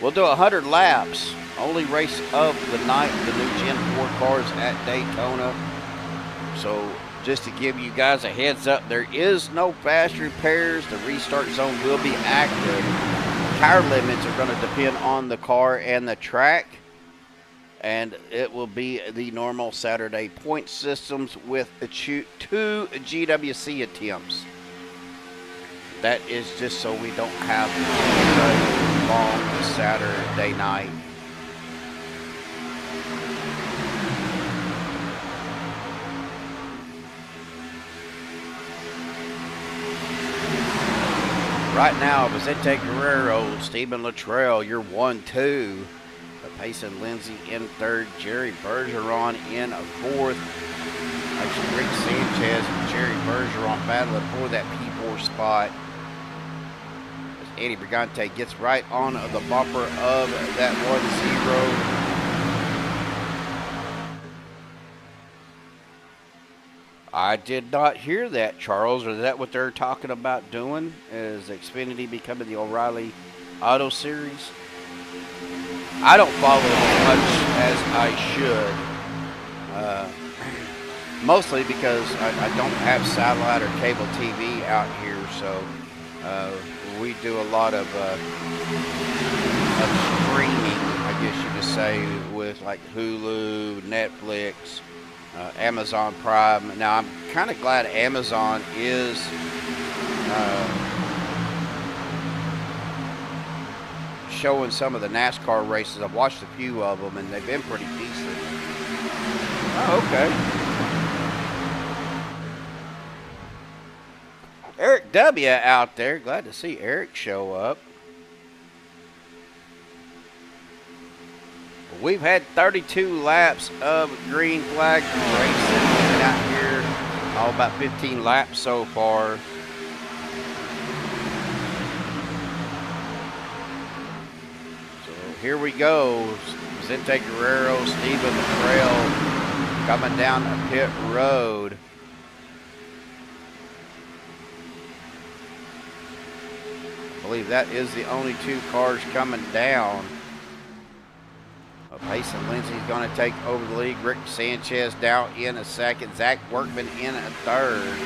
S4: We'll do 100 laps, only race of the night, the new Gen 4 cars at Daytona. So just to give you guys a heads up, there is no fast repairs. The restart zone will be active. Tire limits are going to depend on the car and the track. And it will be the normal Saturday point systems with 2 GWC attempts. That is just so we don't have a long Saturday night. Right now, Vicente Guerrero, Stephen Luttrell, you're 1-2. Payson Lindsay in 3rd, Jerry Bergeron in 4th. Actually, Rick Sanchez and Jerry Bergeron battling for that P4 spot. As Eddie Brigante gets right on the bumper of that 1-0. I did not hear that, Charles. Is that what they're talking about doing? Is Xfinity becoming the O'Reilly Auto Series? I don't follow it as much as I should, mostly because I don't have satellite or cable TV out here, so we do a lot of streaming, I guess you could say, with like Hulu, Netflix, Amazon Prime. Now, I'm kind of glad Amazon is showing some of the NASCAR races. I've watched a few of them, and they've been pretty decent. Oh, okay. Eric W. out there. Glad to see Eric show up. We've had 32 laps of green flag racing out here. All about 15 laps so far. So here we go. Vicente Guerrero, Steven McRail coming down the pit road. I believe that is the only two cars coming down. Payson Lindsay's going to take over the lead. Rick Sanchez down in a second. Zach Workman in a third.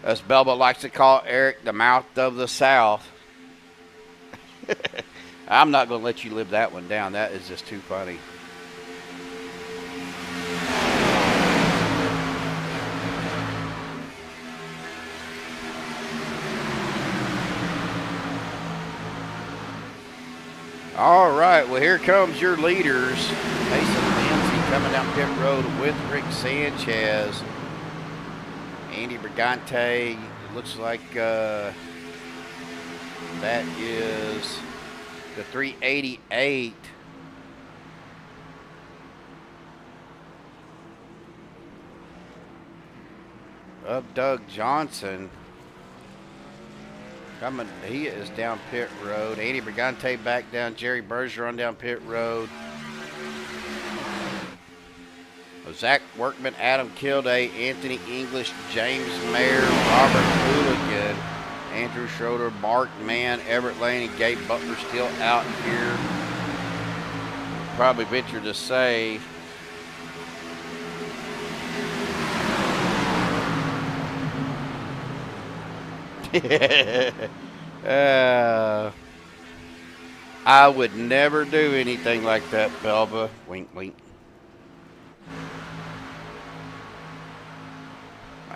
S4: As Belba likes to call Eric, the mouth of the South. I'm not going to let you live that one down. That is just too funny. All right, well, here comes your leaders. Payson Lindsay coming down pit road with Rick Sanchez. Andy Brigante, looks like that is the 388. Of Doug Johnson. Coming, he is down pit road. Andy Brigante back down. Jerry Bergeron down pit road. Zach Workman, Adam Kilday, Anthony English, James Mayer, Robert Hooligan, Andrew Schroeder, Mark Mann, Everett Lane, and Gabe Butler still out here. Probably venture to say I would never do anything like that, Belva. Wink, wink.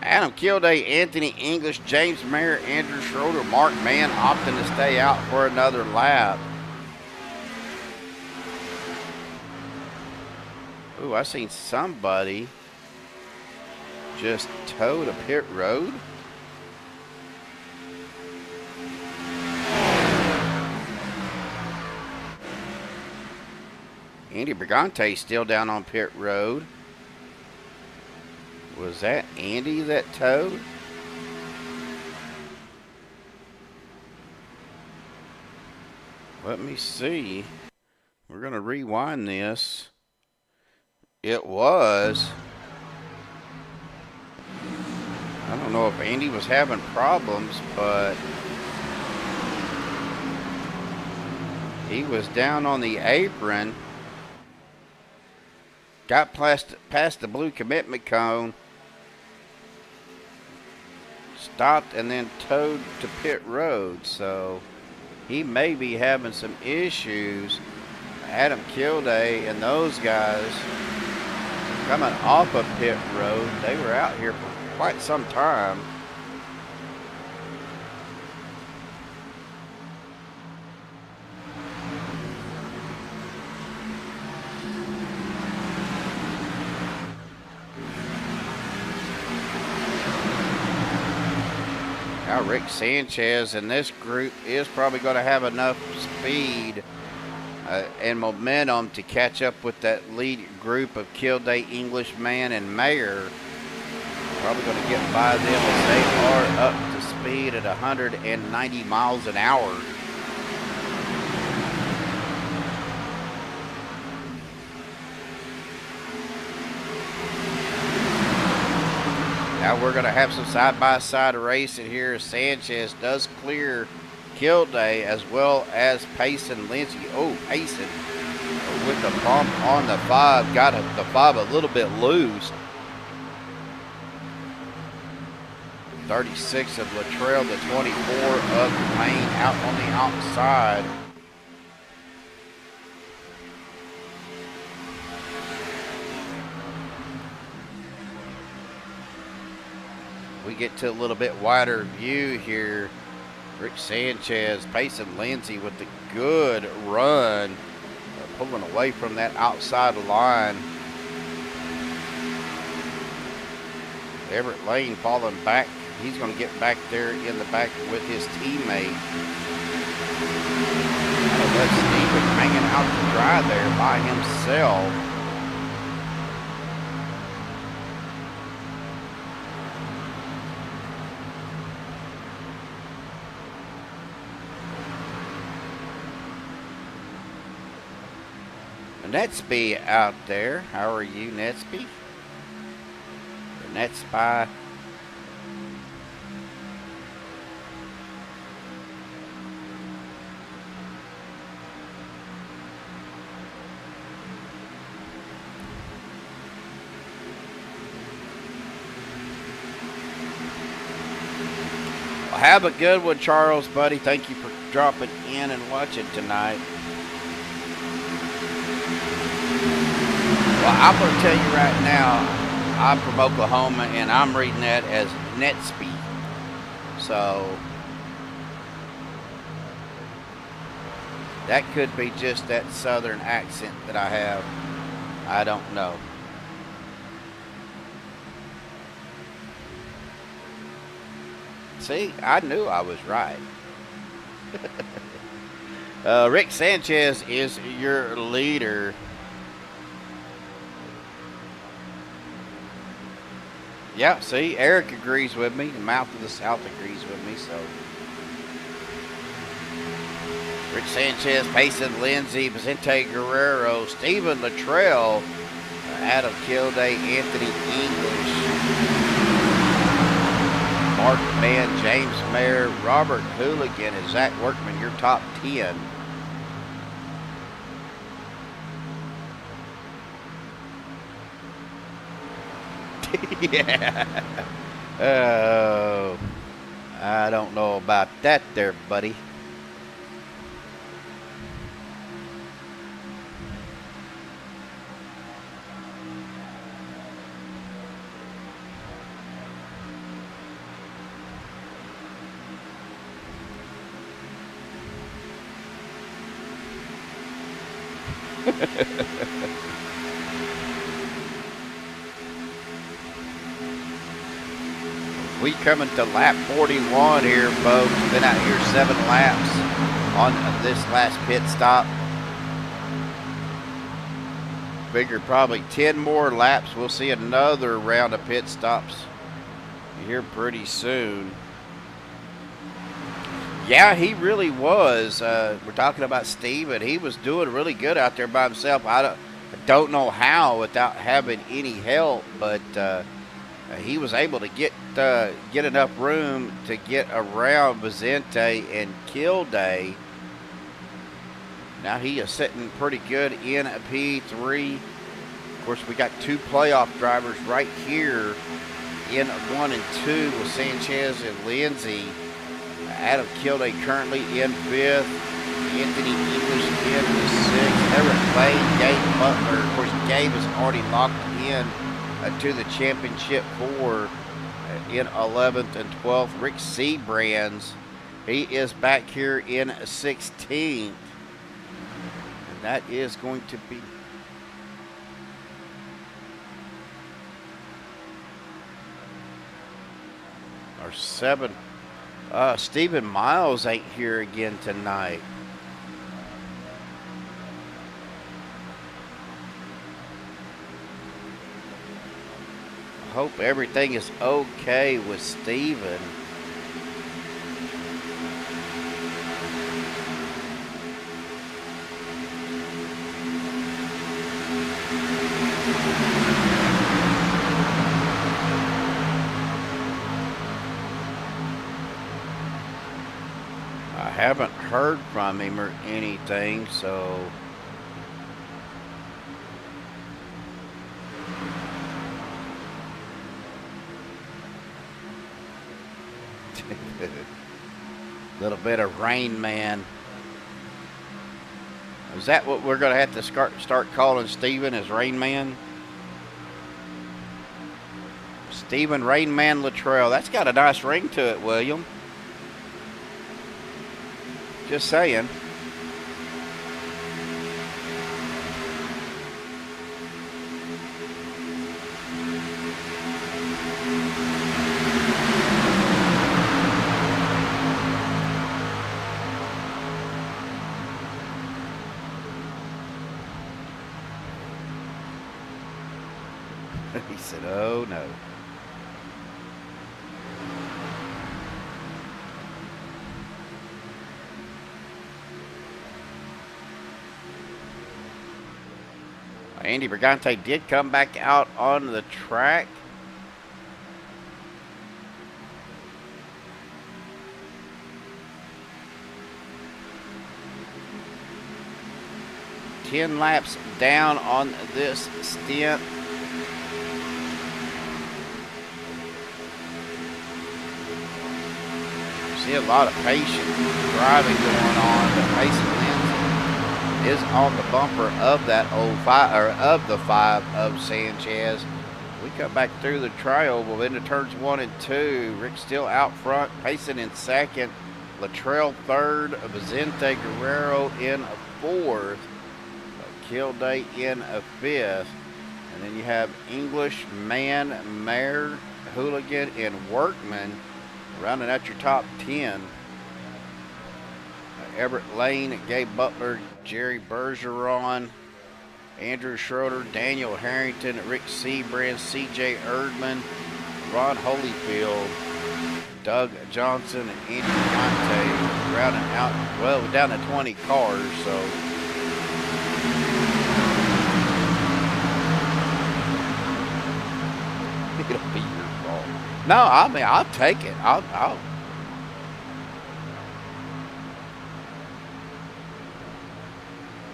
S4: Adam Kilday, Anthony English, James Mayer, Andrew Schroeder, Mark Mann opting to stay out for another lap. Ooh, I seen somebody just towed a pit road. Andy Brigante still down on pit road. Was that Andy that towed? Let me see. We're going to rewind this. It was. I don't know if Andy was having problems, but he was down on the apron. Got past the blue commitment cone. Stopped and then towed to pit road. So he may be having some issues. Adam Kilday and those guys coming off of pit road. They were out here for quite some time. Now Rick Sanchez and this group is probably going to have enough speed and momentum to catch up with that lead group of Kilday, English, Mann, and Mayer. Probably going to get by them as they are up to speed at 190 miles an hour. Now we're going to have some side-by-side racing here as Sanchez does clear Kilday as well as Payson Lindsay. Oh, Payson with the bump on the 5. Got the 5 a little bit loose. 36 of Latrell, the 24 of Lane out on the outside. we get to a little bit wider view here, Rick Sanchez, Payson Lindsay with the good run, pulling away from that outside line. Everrett Lane falling back. He's going to get back there in the back with his teammate. That's Steven hanging out to dry there by himself. Netsby out there. How are you, Netsby? Or Netspy. Well, have a good one, Charles, buddy. Thank you for dropping in and watching tonight. Well, I'm going to tell you right now, I'm from Oklahoma, and I'm reading that as Netsby. So, that could be just that southern accent that I have. I don't know. See, I knew I was right. Rick Sanchez is your leader. Yeah, see, Eric agrees with me. The Mouth of the South agrees with me, so. Rick Sanchez, Payson Lindsay, Vicente Guerrero, Stephen Luttrell, Adam Kilday, Anthony English, Mark Mann, James Mayer, Robert Hooligan, and Zach Workman, your top 10. Yeah. Oh, I don't know about that there, buddy. We coming to lap 41 here, folks. Been out here 7 laps on this last pit stop. Figure probably 10 more laps. We'll see another round of pit stops here pretty soon. Yeah, he really was. We're talking about Steven. He was doing really good out there by himself. I don't know how without having any help, but he was able to get enough room to get around Vicente and Kilday. Now he is sitting pretty good in a P3. Of course, we got 2 playoff drivers right here in 1 and 2 with Sanchez and Lindsay. Adam Kilday currently in 5th. Anthony English in 6th. Everrett Lane, Gabe Butler. Of course, Gabe is already locked in to the championship 4 in 11th and 12th. Rick Siebrands, he is back here in 16th. And that is going to be our 7th. Stephen Miles ain't here again tonight. I hope everything is okay with Stephen. I haven't heard from him or anything, so little bit of Rain Man. Is that what we're going to have to start calling Steven as Rain Man? Stephen Rainman Luttrell. That's got a nice ring to it, William. Just saying. He said, oh no. Andy Brigante did come back out on the track. Ten laps down on this stint. See a lot of patient driving going on, but Payson Lindsay is on the bumper of that of the 5 of Sanchez. We come back through the trioval into turns 1 and 2. Rick still out front, Payson in second, Luttrell third, Vicente Guerrero in a fourth, Kilday in a fifth, and then you have English, Man, Mayer, Hooligan, and Workman rounding out your top 10. Everrett Lane, Gabe Butler, Jerry Bergeron, Andrew Schroeder, Daniel Harrington, Rick Siebrands, C.J. Erdman, Ron Holyfield, Doug Johnson, and Andy Conte rounding out, well, down to 20 cars, so it'll be your fault. No, I mean, I'll take it.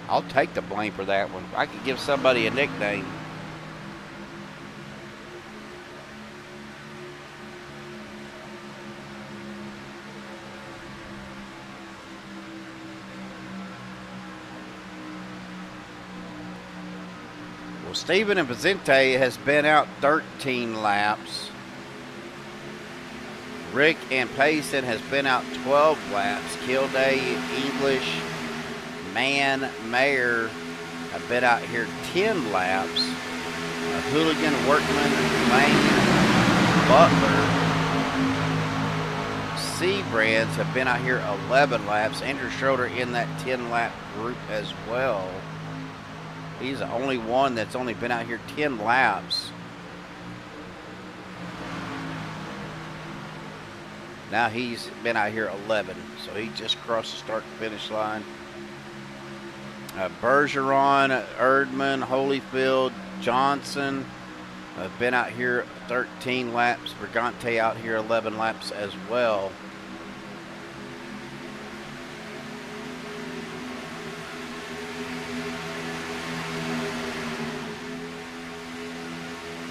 S4: I'll take the blame for that one. I could give somebody a nickname. Well, Steven and Vicente has been out 13 laps. Rick and Payson has been out 12 laps. Kilday, English, Man, Mayer have been out here 10 laps. Hooligan, Workman, Lane, Butler, Siebrands have been out here 11 laps. Andrew Schroeder in that 10-lap group as well. He's the only one that's only been out here 10 laps. Now he's been out here 11, so he just crossed the start-finish line. Bergeron, Erdman, Holyfield, Johnson have been out here 13 laps. Brigante out here 11 laps as well.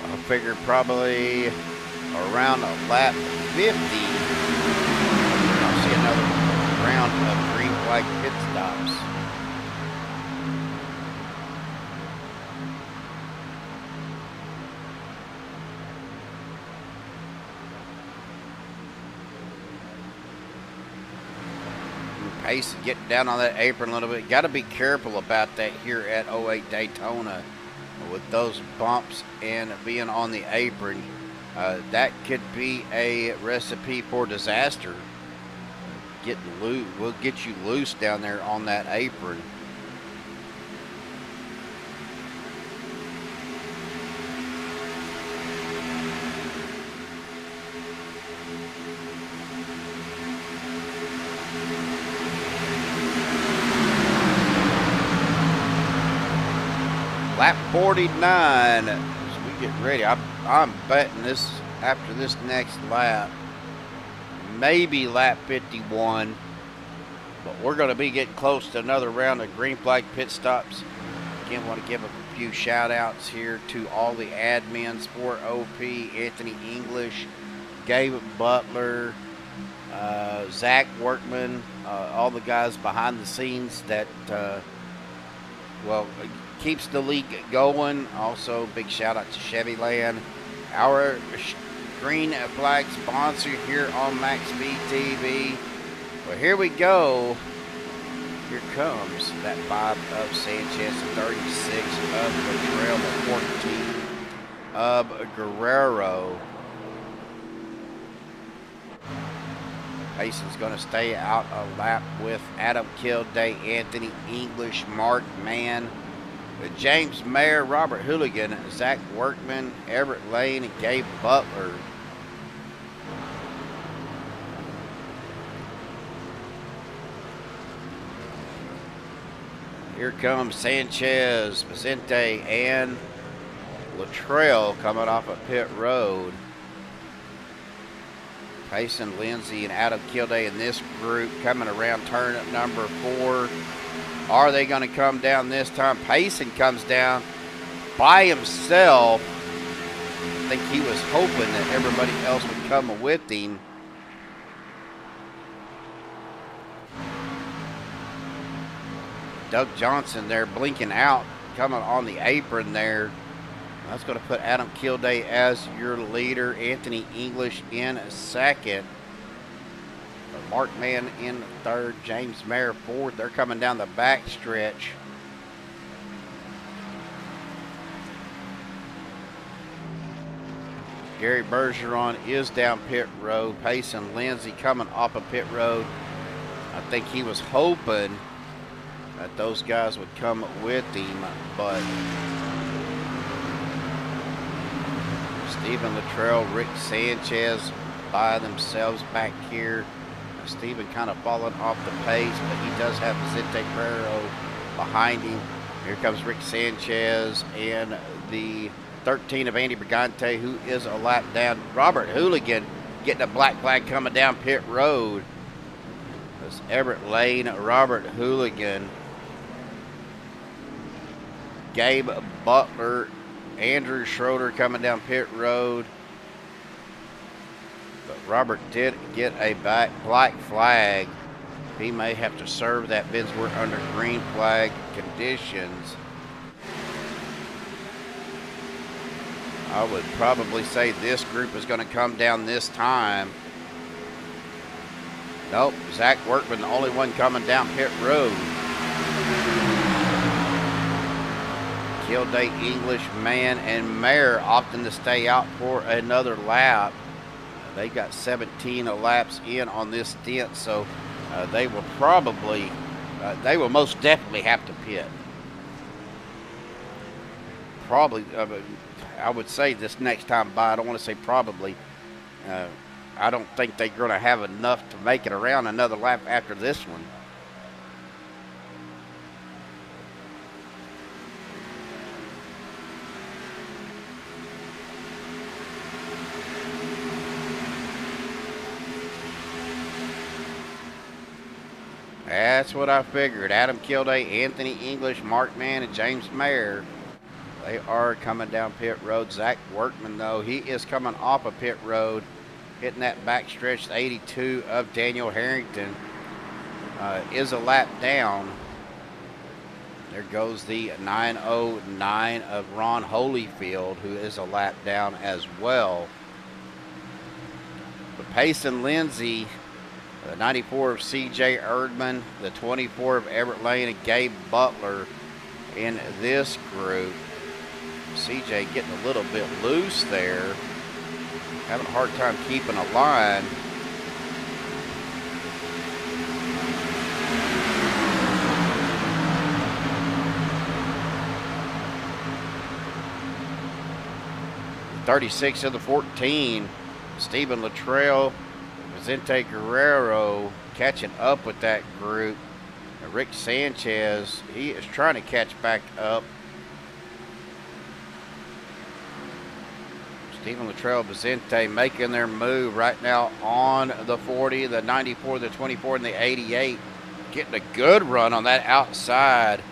S4: I figure probably around lap 50, I'll see another round of green flag pit stops. Pace getting down on that apron a little bit. Got to be careful about that here at 08 Daytona with those bumps and being on the apron. That could be a recipe for disaster. Getting loose will get you loose down there on that apron. Lap 49 as we get ready. I'm betting this after this next lap, maybe lap 51, but we're going to be getting close to another round of green flag pit stops. Again, want to give a few shout outs here to all the admins for OP, Anthony English, Gabe Butler, Zach Workman, all the guys behind the scenes that, keeps the league going. Also, big shout out to Chevy Land, our green flag sponsor here on MaxSpeedtv. Well, here we go. Here comes that 5 of Sanchez, the 36 of Latrell, the 14 of Guerrero. Payson's going to stay out a lap with Adam Kilday, Anthony English, Mark Mann, James Mayer, Robert Hooligan, Zach Workman, Everrett Lane, and Gabe Butler. Here comes Sanchez, Vicente, and Latrell coming off of pit road. Payson Lindsay and Adam Kilday in this group coming around turn number 4. Are they going to come down this time? Payson comes down by himself. I think he was hoping that everybody else would come with him. Doug Johnson there blinking out, coming on the apron there. That's going to put Adam Kilday as your leader. Anthony English in second. Mark Mann in third. James Mayer fourth. They're coming down the back stretch. Gary Bergeron is down pit road. Payson Lindsay coming off of pit road. I think he was hoping that those guys would come with him, but Stephen Latrell, Rick Sanchez by themselves back here. Stephen kind of falling off the pace, but he does have Vicente Guerrero behind him. Here comes Rick Sanchez and the 13 of Andy Brigante, who is a lap down. Robert Hooligan getting a black flag coming down pit road. This Everrett Lane, Robert Hooligan, Gabe Butler, Andrew Schroeder coming down pit road. But Robert did get a black flag. He may have to serve that bids. We're under green flag conditions. I would probably say this group is going to come down this time. Nope, Zach Workman, the only one coming down pit road. Kilday, English, Mann, and Mayer opting to stay out for another lap. They got 17 laps in on this stint, so they will probably, they will most definitely have to pit. Probably, I would say this next time by, I don't want to say probably. I don't think they're going to have enough to make it around another lap after this one. That's what I figured. Adam Kilday, Anthony English, Mark Mann, and James Mayer. They are coming down pit road. Zach Workman, though, he is coming off of pit road, hitting that back stretch. The 82 of Daniel Harrington is a lap down. There goes the 909 of Ron Holyfield, who is a lap down as well. But Payson Lindsay, the 94 of C.J. Erdman, the 24 of Everrett Lane, and Gabe Butler in this group. C.J. getting a little bit loose there. Having a hard time keeping a line. The 36 of the 14, Stephen Latrell, Vicente Guerrero catching up with that group. Rick Sanchez, he is trying to catch back up. Stephen Latrell, Vicente making their move right now on the 40, the 94, the 24, and the 88. Getting a good run on that outside.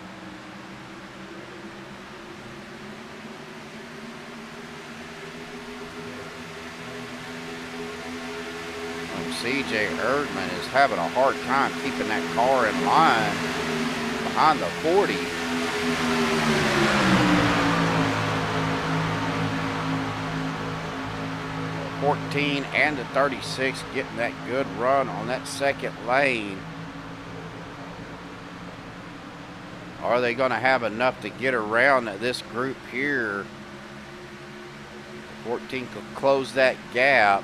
S4: C.J. Erdman is having a hard time keeping that car in line behind the 40. 14 and the 36 getting that good run on that second lane. Are they going to have enough to get around this group here? 14 could close that gap.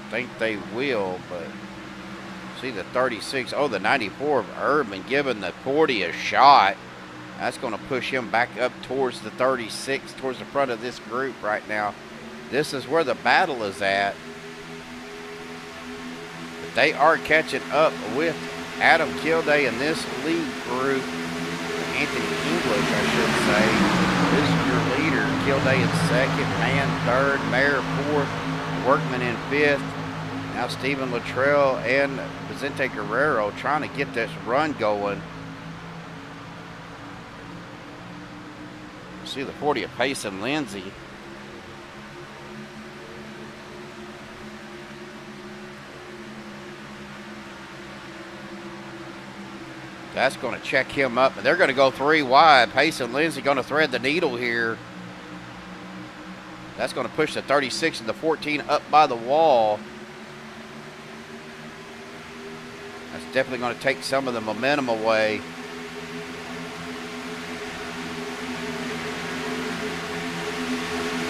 S4: I think they will, but see the 36. Oh, the 94 of Urban giving the 40 a shot. That's going to push him back up towards the 36, towards the front of this group right now. This is where the battle is at. But they are catching up with Adam Kilday in this lead group. Anthony English, I should say, is your leader. Kilday in second, Man third, Mayer fourth, Workman in fifth. Now Stephen Luttrell and Vicente Guerrero trying to get this run going. See the 40 of Payson Lindsay. That's going to check him up, and they're going to go 3 wide. Payson Lindsay going to thread the needle here. That's going to push the 36 and the 14 up by the wall. That's definitely going to take some of the momentum away.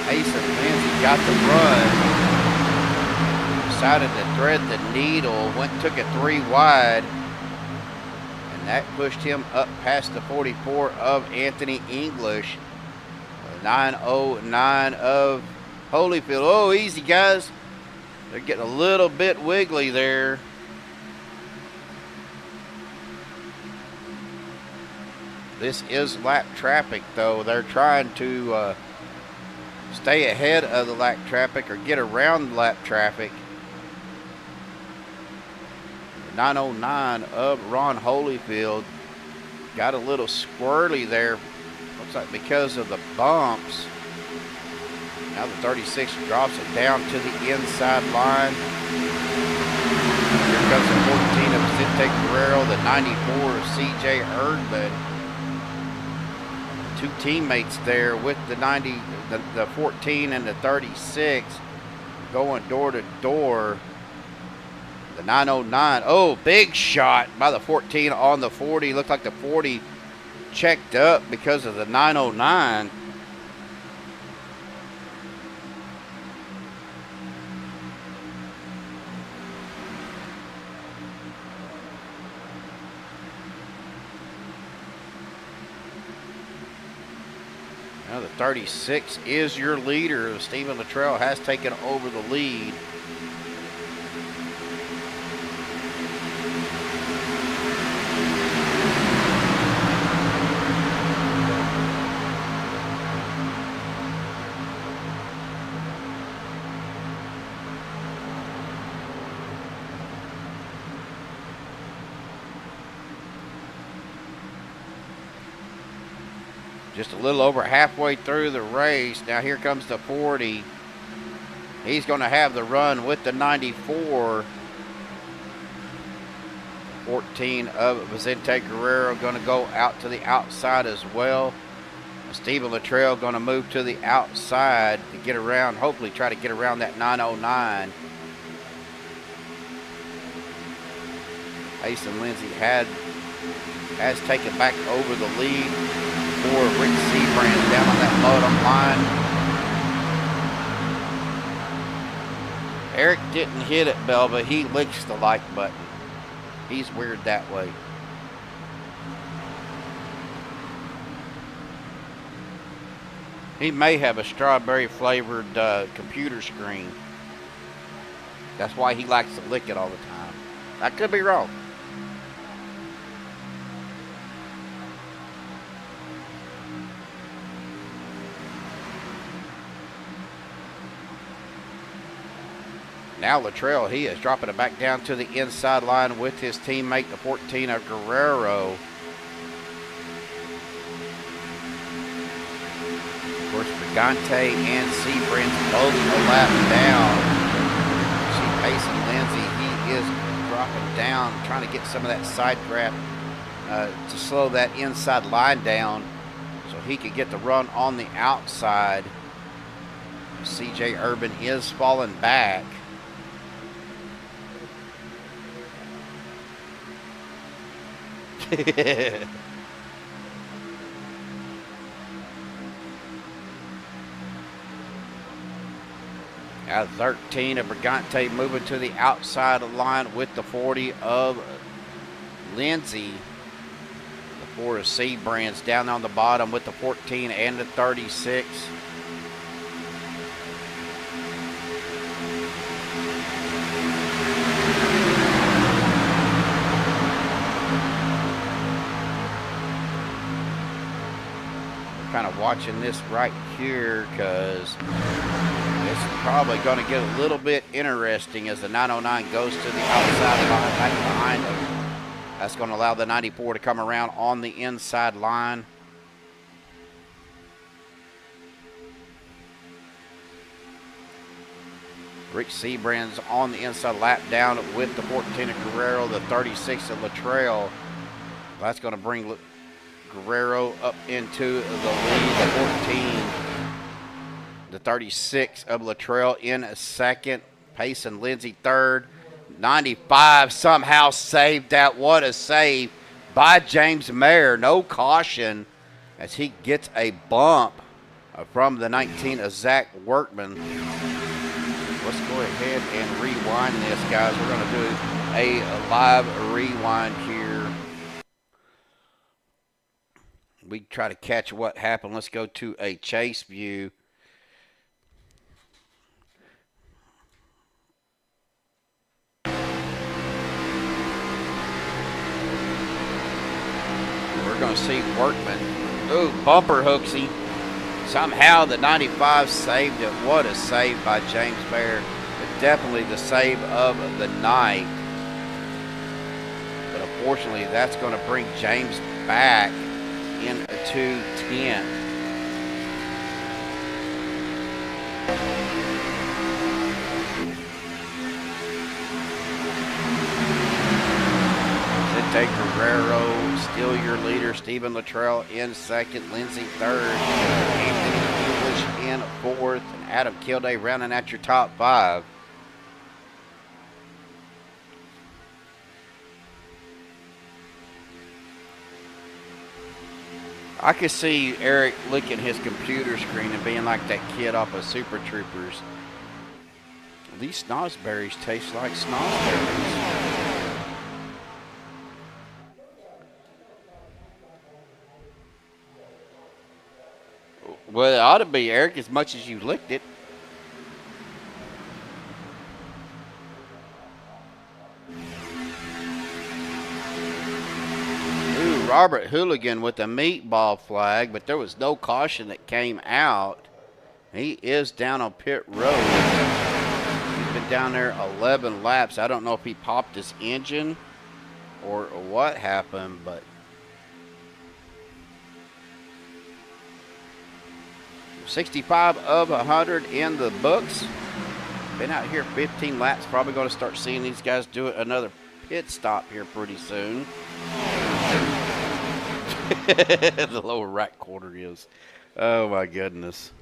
S4: Payson Lindsay got the run. Decided to thread the needle. Took it 3 wide. And that pushed him up past the 44 of Anthony English. 909 of Holyfield. Oh, easy, guys. They're getting a little bit wiggly there. This is lap traffic, though. They're trying to stay ahead of the lap traffic or get around lap traffic. 909 of Ron Holyfield got a little squirrely there. Looks like because of the bumps. Now the 36 drops it down to the inside line. Here comes the 14 of Vicente Guerrero, the 94 of CJ Erdman. 2 teammates there with the 14 and the 36 going door to door. The 909. Oh, big shot by the 14 on the 40. Looked like the 40 checked up because of the 909. Now the 36 is your leader. Stephen Luttrell has taken over the lead. Just a little over halfway through the race. Now here comes the 40. He's going to have the run with the 94. 14 of Vicente Guerrero going to go out to the outside as well. Stephen Luttrell going to move to the outside to get around, hopefully try to get around that 909. Payson Lindsay has taken back over the lead for Rick Siebrands down on that bottom line. Eric didn't hit it, Belva. He licks the like button. He's weird that way. He may have a strawberry flavored computer screen. That's why he likes to lick it all the time. I could be wrong. Now Luttrell, he is dropping it back down to the inside line with his teammate, the 14 of Guerrero. Of course, Brigante and Siebrands both a lap down. See Payson Lindsay, he is dropping down, trying to get some of that side draft to slow that inside line down so he could get the run on the outside. CJ Urban is falling back. At 13 of Brigante moving to the outside of the line with the 40 of Lindsay. The 4 of Siebrands down on the bottom with the 14 and the 36. Kind of watching this right here because it's probably going to get a little bit interesting as the 909 goes to the outside line back behind him. That's going to allow the 94 to come around on the inside line. Rick Siebrands on the inside lap down with the 14 of Guerrero, the 36 of Latrell. That's going to bring Guerrero up into the lead, the 14. The 36 of Latrell in a second. Payson Lindsay third. 95 somehow saved that. What a save by James Mayer. No caution as he gets a bump from the 19 of Zach Workman. Let's go ahead and rewind this, guys. We're going to do a live rewind here. We try to catch what happened. Let's go to a chase view. We're going to see Workman. Ooh, bumper hooksy. Somehow the 95 saved it. What a save by James Mayer. But definitely the save of the night. But unfortunately, that's going to bring James back into 10th. Guerrero, still your leader. Stephen Latrell in second. Lindsay third. Anthony English in fourth. And Adam Kilday rounding out your top 5. I could see Eric licking his computer screen and being like that kid off of Super Troopers. These snozberries taste like snozberries. Well, it ought to be, Eric, as much as you licked it. Ooh, Robert Hooligan with a meatball flag, but there was no caution that came out. He is down on pit road. He's been down there 11 laps. I don't know if he popped his engine or what happened, but 65 of 100 in the books. Been out here 15 laps. Probably going to start seeing these guys do another pit stop here pretty soon. The lower right quarter is. Oh my goodness.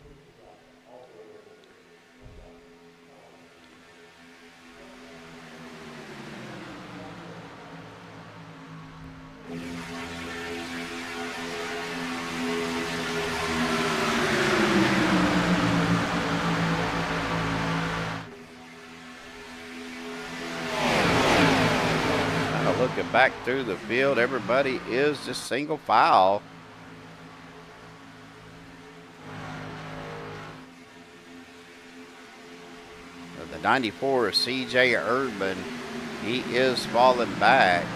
S4: Looking back through the field, everybody is just single file. The 94 of CJ Urban, he is falling back.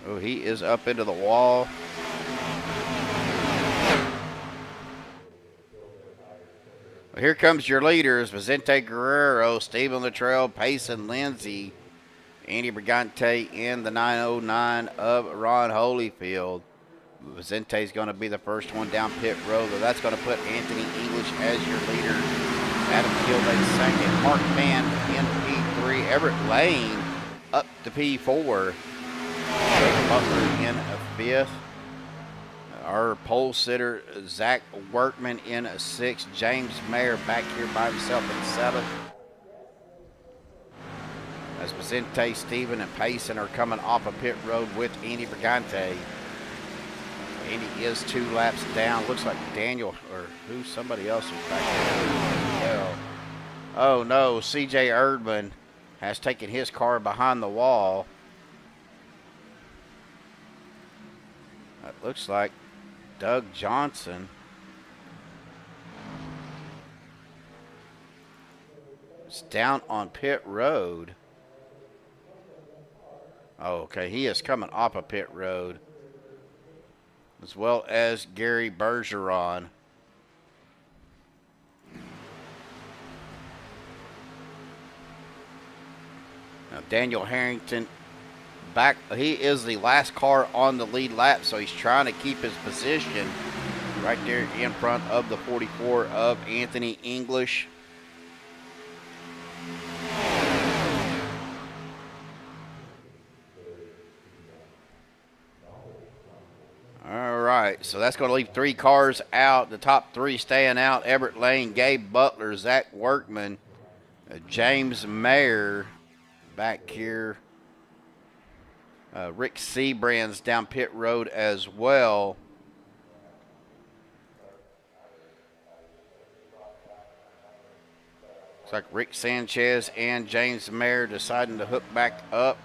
S4: Oh, he is up into the wall. Well, here comes your leaders, Vicente Guerrero, Stephen Latrell, Payson Lindsay, Andy Brigante in the 909 of Ron Holyfield. Vicente's going to be the first one down pit road, but that's going to put Anthony English as your leader. Adam Kilday second. Mark Mann in P3. Everrett Lane up to P4. Gabe Butler in a fifth. Our pole sitter, Zach Workman, in a 6th. James Mayer back here by himself in 7th. As Vicente, Steven, and Payson are coming off of pit road with Andy Brigante. Andy is 2 laps down. Looks like Daniel, or somebody else is back there. Yeah. Oh no, CJ Erdman has taken his car behind the wall. It looks like Doug Johnson is down on pit road. Oh, okay, he is coming off of pit road, as well as Gary Bergeron. Now Daniel Harrington back. He is the last car on the lead lap, so he's trying to keep his position right there in front of the 44 of Anthony English. All right, so that's going to leave 3 cars out. The top 3 staying out: Everrett Lane, Gabe Butler, Zach Workman, James Mayer back here. Rick Siebrands down pit road as well. Looks like Rick Sanchez and James Mayer deciding to hook back up.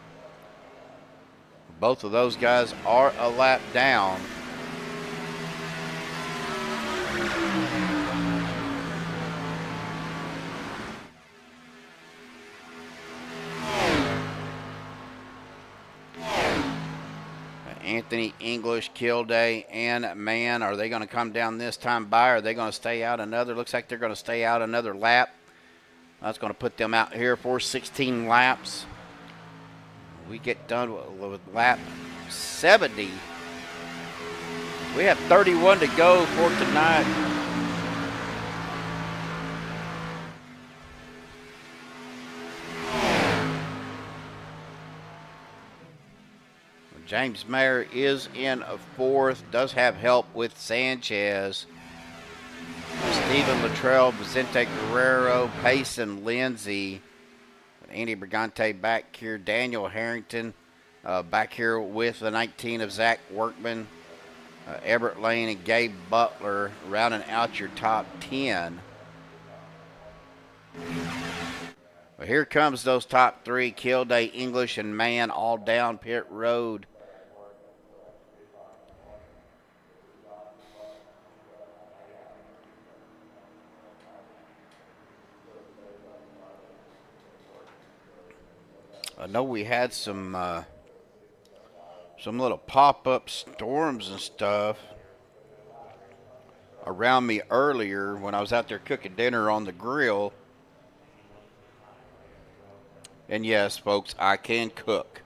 S4: Both of those guys are a lap down. Anthony English, Kilday, and Mann, are they going to come down this time by, or are they going to stay out another? Looks like they're going to stay out another lap. That's going to put them out here for 16 laps. We get done with lap 70. We have 31 to go for tonight. James Mayer is in 4th, does have help with Sanchez. Stephen Luttrell, Vicente Guerrero, Payson Lindsay, Andy Brigante back here, Daniel Harrington back here with the 19 of Zach Workman, Everrett Lane and Gabe Butler rounding out your top 10. Well, here comes those top 3, Kilday, English, and Mann, all down pit road. I know we had some little pop-up storms and stuff around me earlier when I was out there cooking dinner on the grill. And yes, folks, I can cook.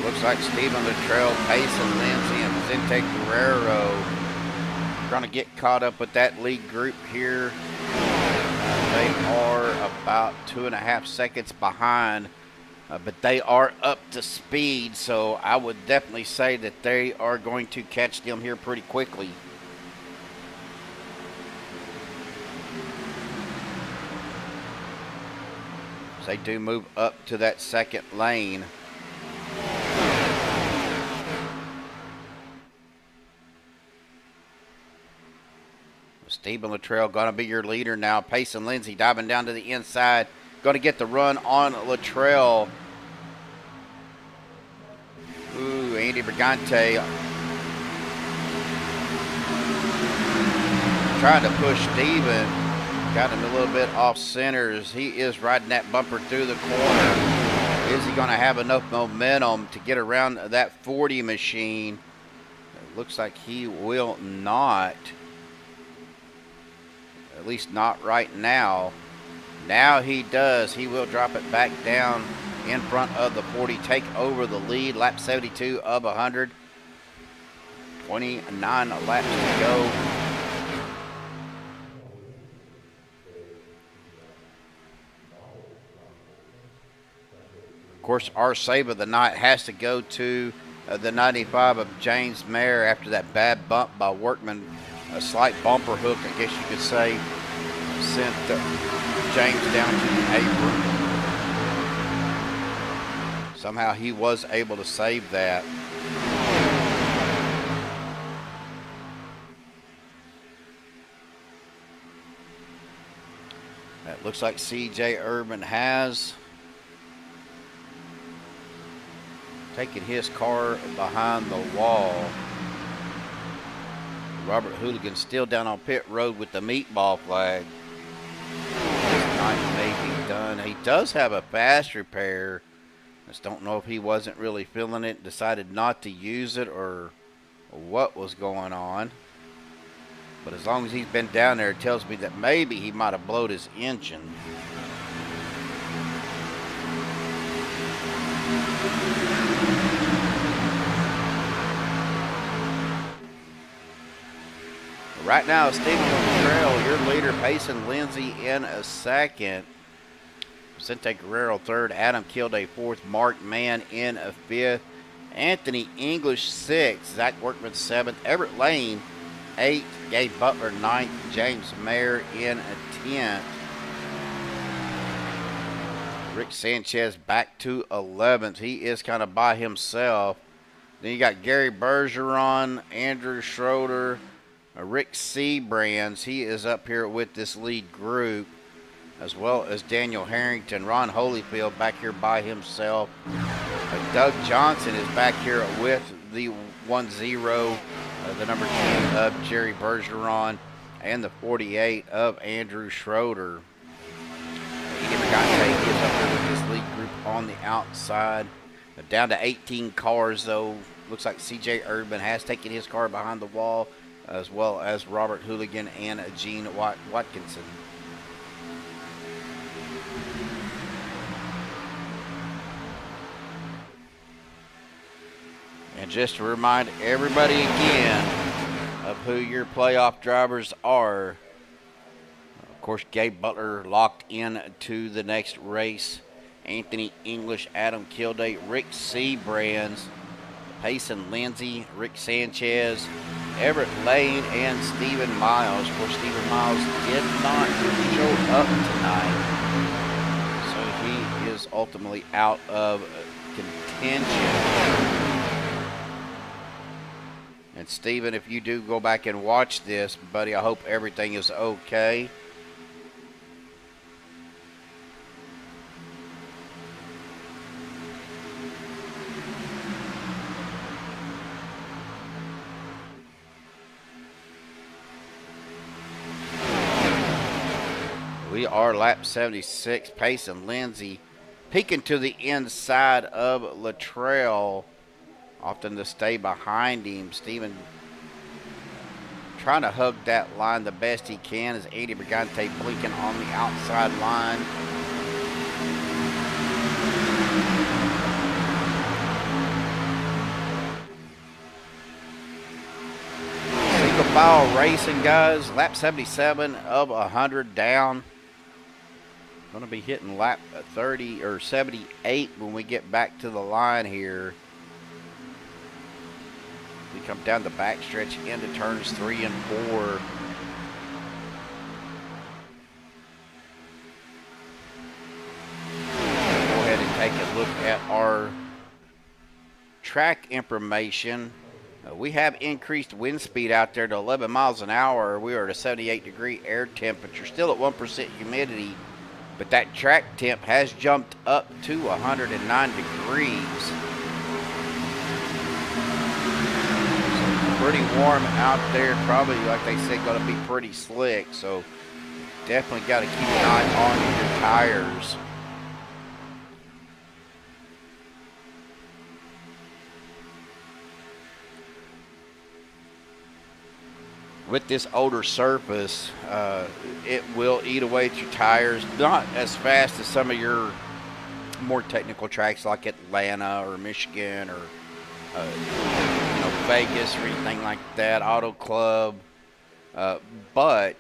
S4: Looks like Stephen Luttrell, Payson Lindsay, and Vicente Guerrero are going to get caught up with that lead group here. They are about 2.5 seconds behind, but they are up to speed, so I would definitely say that they are going to catch them here pretty quickly. As they do move up to that second lane. Stephen Luttrell going to be your leader now. Payson Lindsay diving down to the inside. Going to get the run on Luttrell. Ooh, Andy Brigante trying to push Stephen. Got him a little bit off center as he is riding that bumper through the corner. Is he going to have enough momentum to get around that 40 machine? It looks like he will not. At least not right now. Now he does. He will drop it back down in front of the 40, take over the lead. Lap 72 of 100. 29 laps to go. Of course, our save of the night has to go to the 95 of James Mayer after that bad bump by Workman. A slight bumper hook, I guess you could say, sent James down to the apron. Somehow he was able to save that. That looks like CJ Urban has taken his car behind the wall. Robert Hooligan still down on pit road with the meatball flag. His night may be done. He does have a fast repair. Just don't know if he wasn't really feeling it, decided not to use it, or what was going on. But as long as he's been down there, it tells me that maybe he might have blowed his engine. Right now, Stephen on the trail, your leader, Payson Lindsay in a second. Vicente Guerrero third, Adam Kilday fourth, Mark Mann in a fifth, Anthony English sixth, Zach Workman seventh, Everrett Lane eighth, Gabe Butler ninth, James Mayer in a 10th. Rick Sanchez back to 11th. He is kind of by himself. Then you got Gary Bergeron, Andrew Schroeder, Rick Siebrands. He is up here with this lead group, as well as Daniel Harrington. Ron Holyfield back here by himself. Doug Johnson is back here with the 1-0, the number 10 of Jerry Bergeron, and the 48 of Andrew Schroeder. Edie Mergante is up here with this lead group on the outside. Down to 18 cars, though. Looks like CJ Urban has taken his car behind the wall, as well as Robert Hooligan and Gene Watkinson. And just to remind everybody again of who your playoff drivers are. Of course, Gabe Butler locked in to the next race. Anthony English, Adam Kilday, Rick Siebrands, Payson Lindsay, Rick Sanchez, Everrett Lane, and Stephen Miles. Of course, Stephen Miles did not show up tonight, so he is ultimately out of contention. And Stephen, if you do go back and watch this, buddy, I hope everything is okay. We are lap 76. Payson Lindsay peeking to the inside of Latrell, often to stay behind him. Steven trying to hug that line the best he can as Edie Mergante blinking on the outside line. Single file racing, guys. Lap 77 of 100 down. Going to be hitting lap 30 or 78 when we get back to the line here. We come down the backstretch into turns 3 and 4. Go ahead and take a look at our track information. We have increased wind speed out there to 11 miles an hour. We are at a 78-degree air temperature, still at 1% humidity, but that track temp has jumped up to 109 degrees. Pretty warm out there, probably, like they said, going to be pretty slick, so definitely got to keep an eye on your tires. With this older surface, it will eat away at your tires, not as fast as some of your more technical tracks like Atlanta or Michigan or Vegas or anything like that, Auto Club. But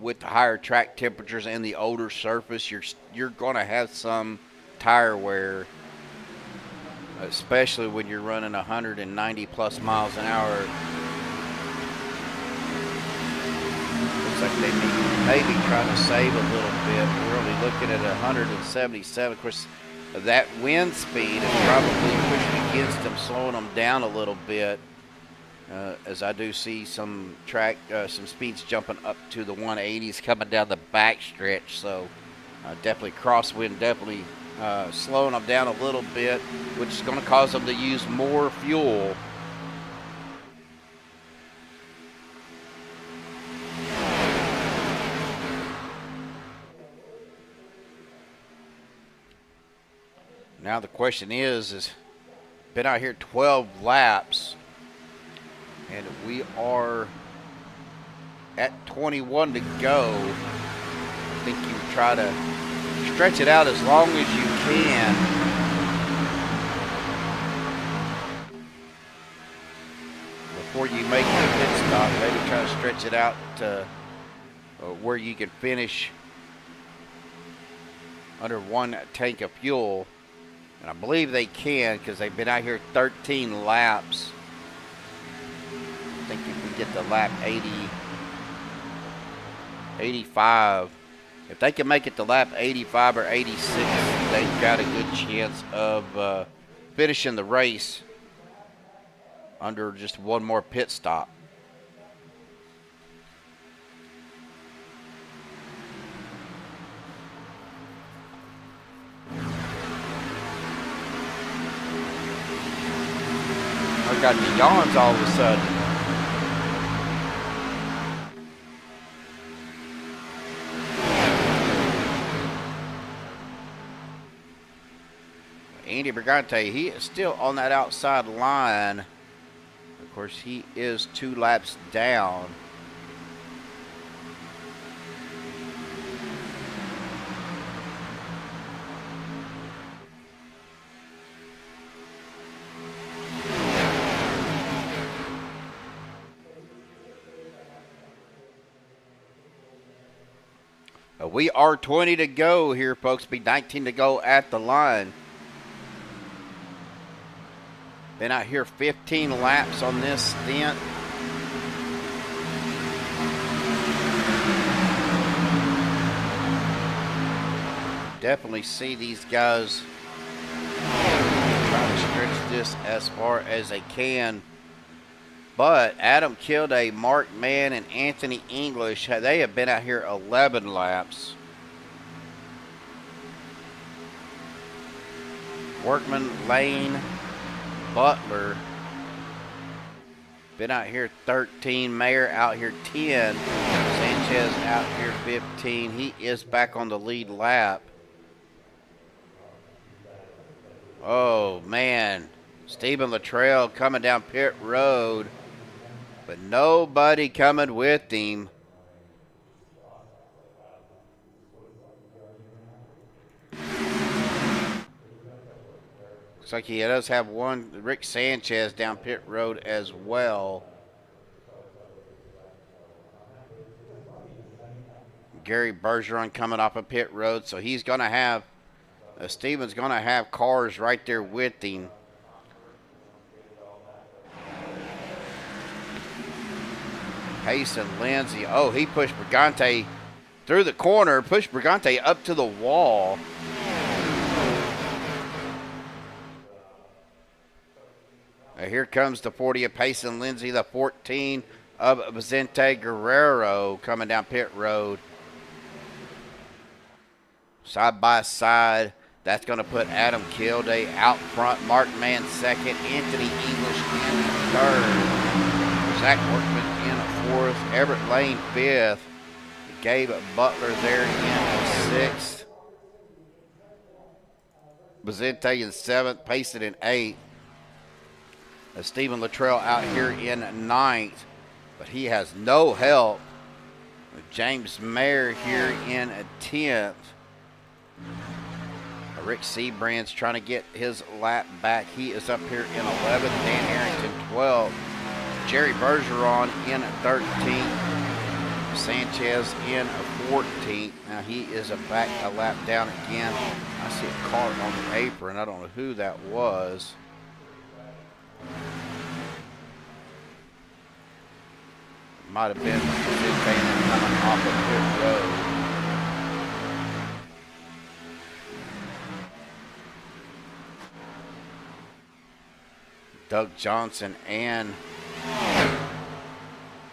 S4: with the higher track temperatures and the older surface, you're going to have some tire wear, especially when you're running 190 plus miles an hour. Looks like they maybe trying to save a little bit. We're only looking at 177. Of course, that wind speed is probably pushing against them, slowing them down a little bit. As I do see some speeds jumping up to the 180s coming down the back stretch. So definitely crosswind, definitely slowing them down a little bit, which is going to cause them to use more fuel. Now the question is been out here 12 laps, and we are at 21 to go. I think you try to stretch it out as long as you can. Before you make the pit stop, maybe try to stretch it out to where you can finish under one tank of fuel. And I believe they can, because they've been out here 13 laps. I think if we get to lap 85, if they can make it to lap 85 or 86, they've got a good chance of finishing the race under just one more pit stop. I got the yawns all of a sudden. Andy Brigante, he is still on that outside line. Of course, he is 2 laps down. We are 20 to go here, folks. Be 19 to go at the line. Been out here 15 laps on this stint. Definitely see these guys trying to stretch this as far as they can. But Adam Kilday, Mark Mann, and Anthony English, they have been out here 11 laps. Workman, Lane, Butler, been out here 13. Mayer out here 10. Sanchez out here 15. He is back on the lead lap. Oh, man. Stephen Luttrell coming down pit road, but nobody coming with him. Looks like he does have one, Rick Sanchez, down pit road as well. Gary Bergeron coming off of pit road, so he's going to have, Stephen's going to have cars right there with him. Payson Lindsay, oh, he pushed Brigante through the corner, pushed Brigante up to the wall. Here comes the 40 of Payson Lindsay, the 14 of Vicente Guerrero coming down pit road. Side by side, that's going to put Adam Kilday out front. Mark Mann second, Anthony English in third. Zach Workman in fourth, Everrett Lane fifth, Gabe Butler there in sixth, Vicente in seventh, Payson in eighth. Stephen Luttrell out here in ninth, but he has no help. James Mayer here in 10th. Rick Siebrands trying to get his lap back. He is up here in 11th. Dan Harrington 12th. Jerry Bergeron in 13th. Sanchez in 14th. Now he is a lap down again. I see a car on the apron. I don't know who that was. Might have been coming off of pit road. Doug Johnson and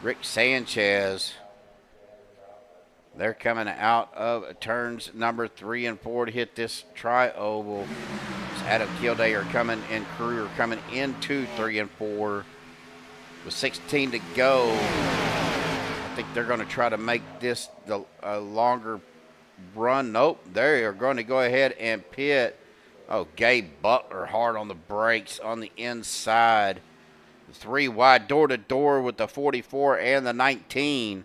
S4: Rick Sanchez. They're coming out of turns number 3 and 4 to hit this tri-oval. Adam Kilday are coming and crew are coming into 3 and 4 with 16 to go. I think they're going to try to make this a longer run. Nope, they are going to go ahead and pit. Oh, Gabe Butler hard on the brakes on the inside. 3 wide door-to-door with the 44 and the 19.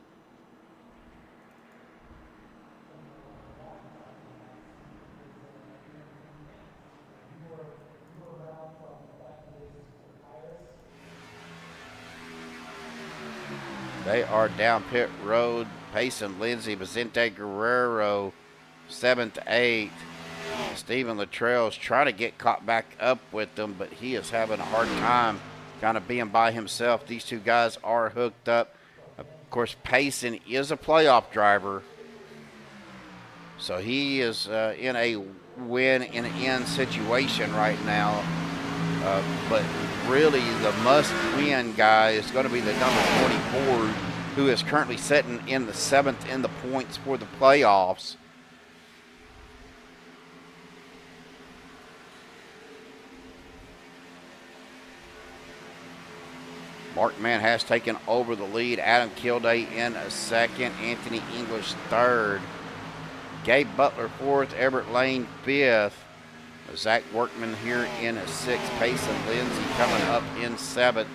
S4: They are down pit road. Payson Lindsay, Vicente Guerrero, 7th, 8th. Stephen Luttrell's trying to get caught back up with them, but he is having a hard time kind of being by himself. These two guys are hooked up. Of course, Payson is a playoff driver, so he is in a win-and-end situation right now. But really, the must-win guy is going to be the number 24, who is currently sitting in the 7th in the points for the playoffs. Mark Mann has taken over the lead. Adam Kilday in 2nd. Anthony English 3rd. Gabe Butler 4th. Everrett Lane 5th. Zach Workman here in 6th. Payson Lindsay coming up in 7th.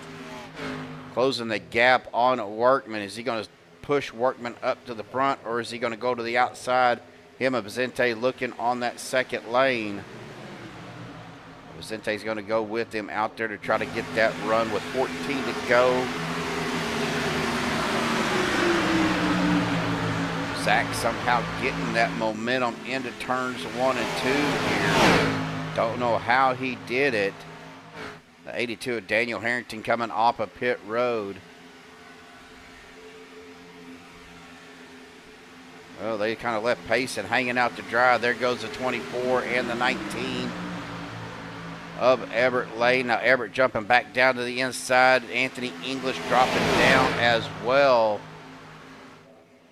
S4: Closing the gap on Workman. Is he going to push Workman up to the front, or is he going to go to the outside? Him and Vicente looking on that 2nd lane. Vicente's going to go with him out there to try to get that run with 14 to go. Zach somehow getting that momentum into turns 1 and 2 here. Don't know how he did it. The 82 of Daniel Harrington coming off of pit road. Well, they kind of left Payson hanging out to dry. There goes the 24 and the 19 of Everrett Lane. Now Everett jumping back down to the inside. Anthony English dropping down as well.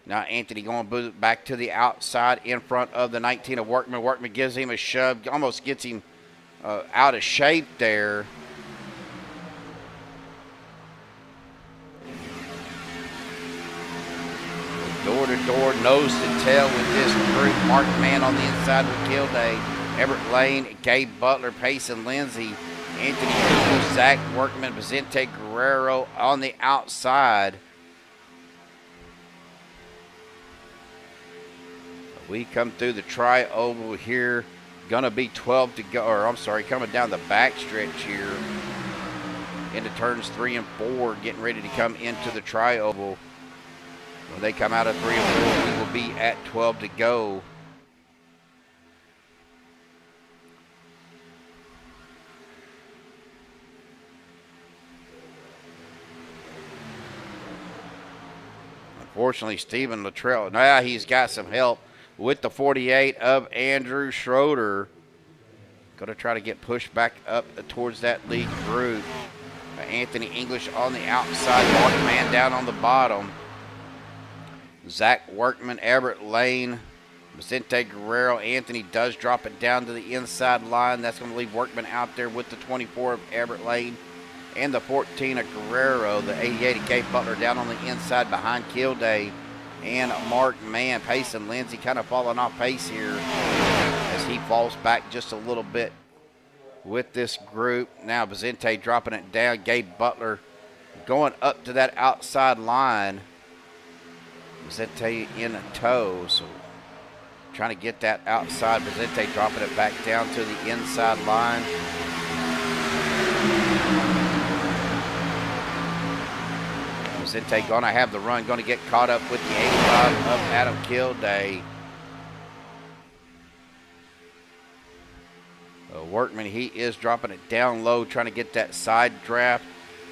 S4: Now Anthony going back to the outside in front of the 19 of Workman. Workman gives him a shove, almost gets him out of shape there. Door to door, nose to tail with this group. Mark Mann on the inside with Kilday. Everrett Lane, Gabe Butler, Payson Lindsay, Anthony English, Zach Workman, Vicente Guerrero on the outside. We come through the tri-oval here. Gonna be 12 to go, or I'm sorry, coming down the back stretch here into turns 3 and 4, getting ready to come into the tri-oval. When they come out of 3 and 4, we will be at 12 to go. Unfortunately, Stephen Luttrell, now he's got some help with the 48 of Andrew Schroeder. Going to try to get pushed back up towards that lead group. Anthony English on the outside, Mark Mann down on the bottom. Zach Workman, Everrett Lane, Vicente Guerrero. Anthony does drop it down to the inside line. That's going to leave Workman out there with the 24 of Everrett Lane and the 14 of Guerrero. The 88 of Gabe Butler down on the inside behind Kilday and Mark Mann. Payson Lindsay kind of falling off pace here as he falls back just a little bit with this group. Now Vicente dropping it down. Gabe Butler going up to that outside line. Vicente in a tow, so trying to get that outside. Vicente dropping it back down to the inside line. Vicente going to have the run, going to get caught up with the 85 of Adam Kilday. Workman, he is dropping it down low, trying to get that side draft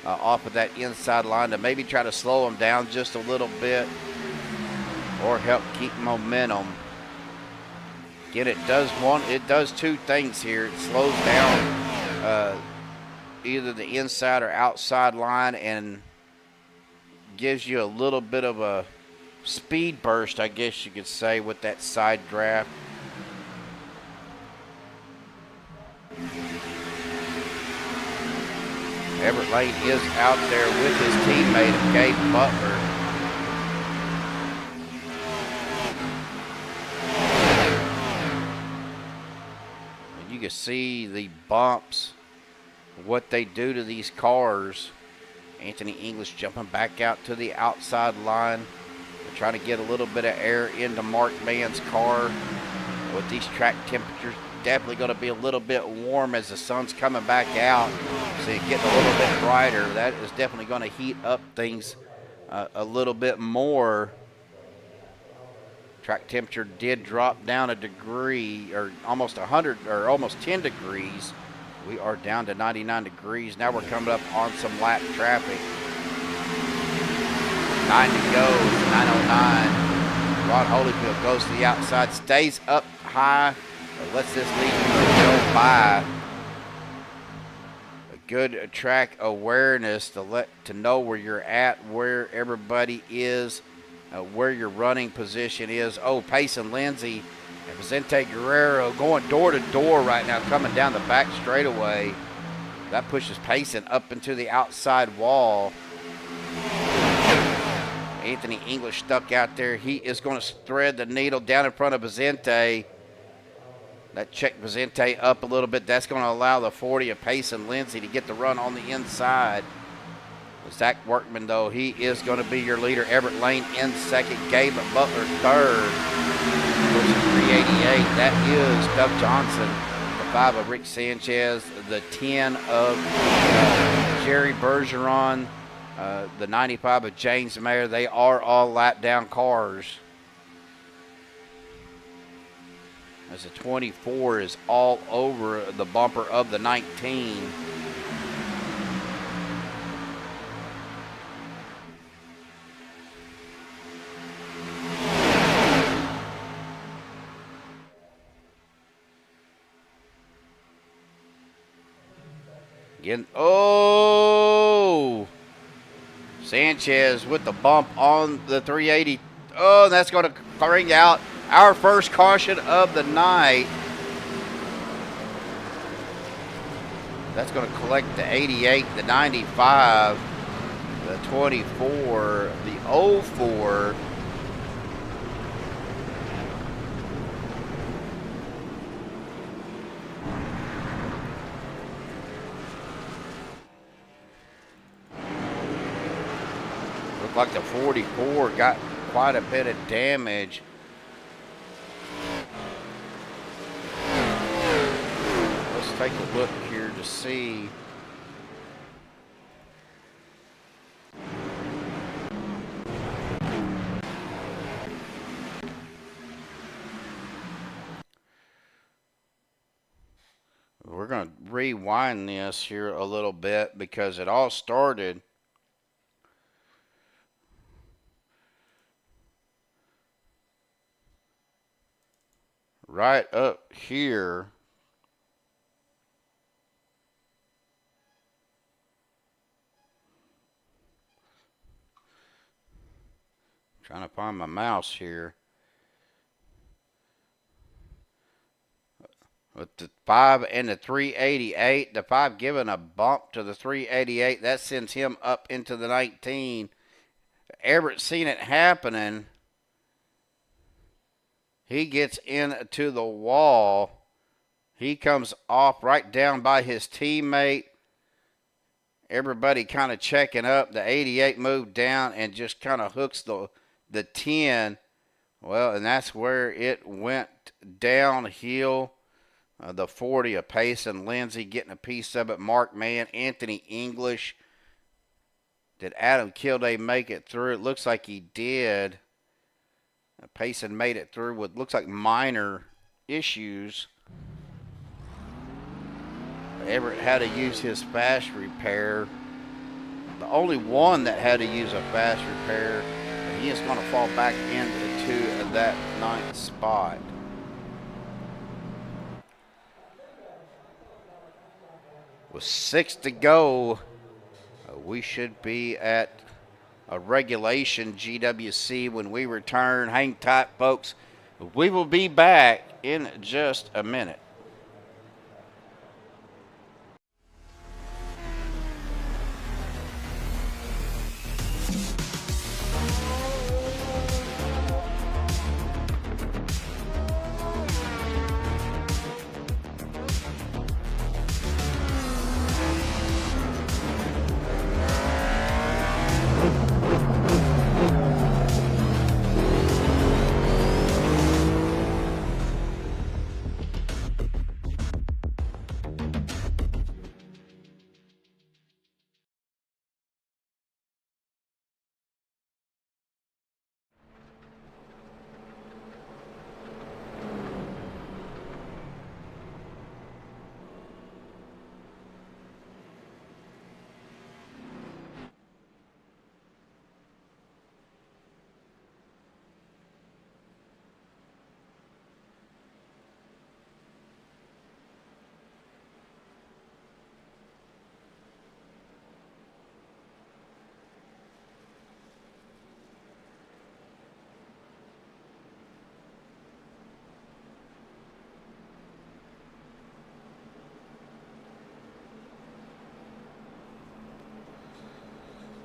S4: off of that inside line to maybe try to slow him down just a little bit or help keep momentum. Again, it does two things here. It slows down either the inside or outside line and gives you a little bit of a speed burst, I guess you could say, with that side draft. Everrett Lane is out there with his teammate, Gabe Butler. And you can see the bumps, what they do to these cars. Anthony English jumping back out to the outside line. They're trying to get a little bit of air into Mark Mann's car. With these track temperatures, definitely going to be a little bit warm as the sun's coming back out. So it's getting a little bit brighter. That is definitely going to heat up things a little bit more. Track temperature did drop down a degree, or almost 100, or almost 10 degrees. We are down to 99 degrees. Now we're coming up on some lap traffic. 9 to go. It's 9:09. Ron Holyfield goes to the outside, stays up high, lets this lead go by. A good track awareness to know where you're at, where everybody is, where your running position is. Oh, Payson Lindsay and Vicente Guerrero going door to door right now, coming down the back straightaway. That pushes Payson up into the outside wall. Anthony English stuck out there. He is going to thread the needle down in front of Vicente. That checked Vicente up a little bit. That's going to allow the 40 of Payson Lindsay to get the run on the inside. Zach Workman, though, he is going to be your leader. Everrett Lane in second. Gabe Butler third. Pushing 388. That is Doug Johnson. The 5 of Rick Sanchez. The 10 of Jerry Bergeron. The 95 of James Mayer. They are all lap down cars. As the 24 is all over the bumper of the 19. Again, oh! Sanchez with the bump on the 380. Oh, that's going to bring out our first caution of the night. That's going to collect the 88, the 95, the 24, the 04. Looked like the 44 got quite a bit of damage. Let's take a look here to see. We're going to rewind this here a little bit because it all started right up here. Trying to find my mouse here. With the 5 and the 388, the 5 giving a bump to the 388. That sends him up into the 19. Everett seen it happening. He gets into the wall. He comes off right down by his teammate. Everybody kind of checking up. The 88 moved down and just kind of hooks the 10. Well, and that's where it went downhill. The 40 of Payson Lindsay getting a piece of it. Mark Mann, Anthony English Did Adam Kilday make it through? It looks like he did. Payson made it through with looks like minor issues. Everett had to use his fast repair. The only one that had to use a fast repair, and he is going to fall back into that 9th spot. With 6 to go, we should be at a regulation GWC when we return. Hang tight, folks. We will be back in just a minute.